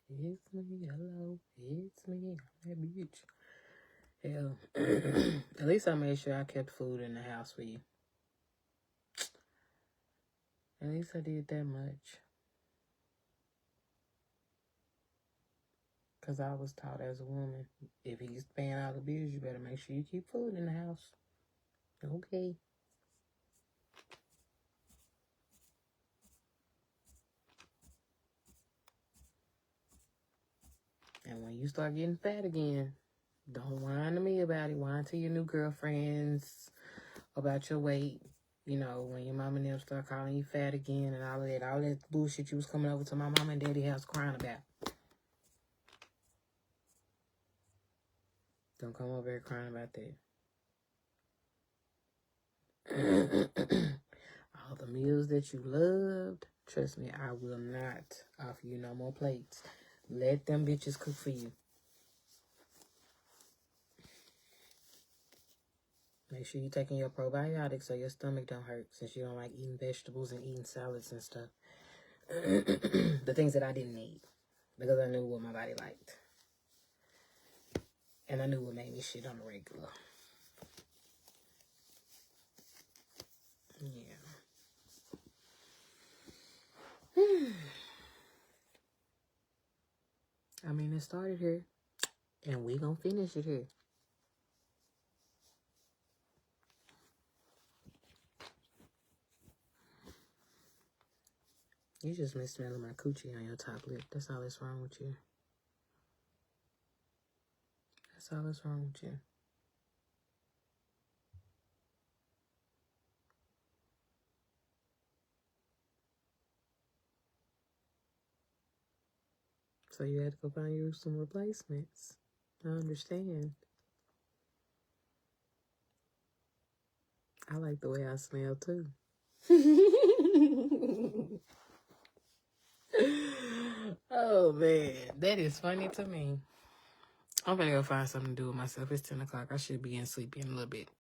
It's me. Hello, it's me. I'm that bitch. Hell, at least I made sure I kept food in the house for you. At least I did that much. Because I was taught as a woman, if he's paying all the bills, you better make sure you keep food in the house. Okay. And when you start getting fat again, don't whine to me about it. Whine to your new girlfriends about your weight. You know, when your mom and them start calling you fat again and all that bullshit you was coming over to my mom and daddy house crying about. Don't come over here crying about that. All the meals that you loved, trust me, I will not offer you no more plates. Let them bitches cook for you. Make sure you're taking your probiotics so your stomach don't hurt, since you don't like eating vegetables and eating salads and stuff. The things that I didn't need, because I knew what my body liked. And I knew what made me shit on the regular. Yeah. I mean, it started here, and we gonna finish it here. You just miss smelling my coochie on your top lip. That's all that's wrong with you. That's all that's wrong with you. So you had to go find you some replacements. I understand. I like the way I smell too. Oh man, that is funny to me. I'm gonna go find something to do with myself. It's 10 o'clock. I should be in sleepy in a little bit.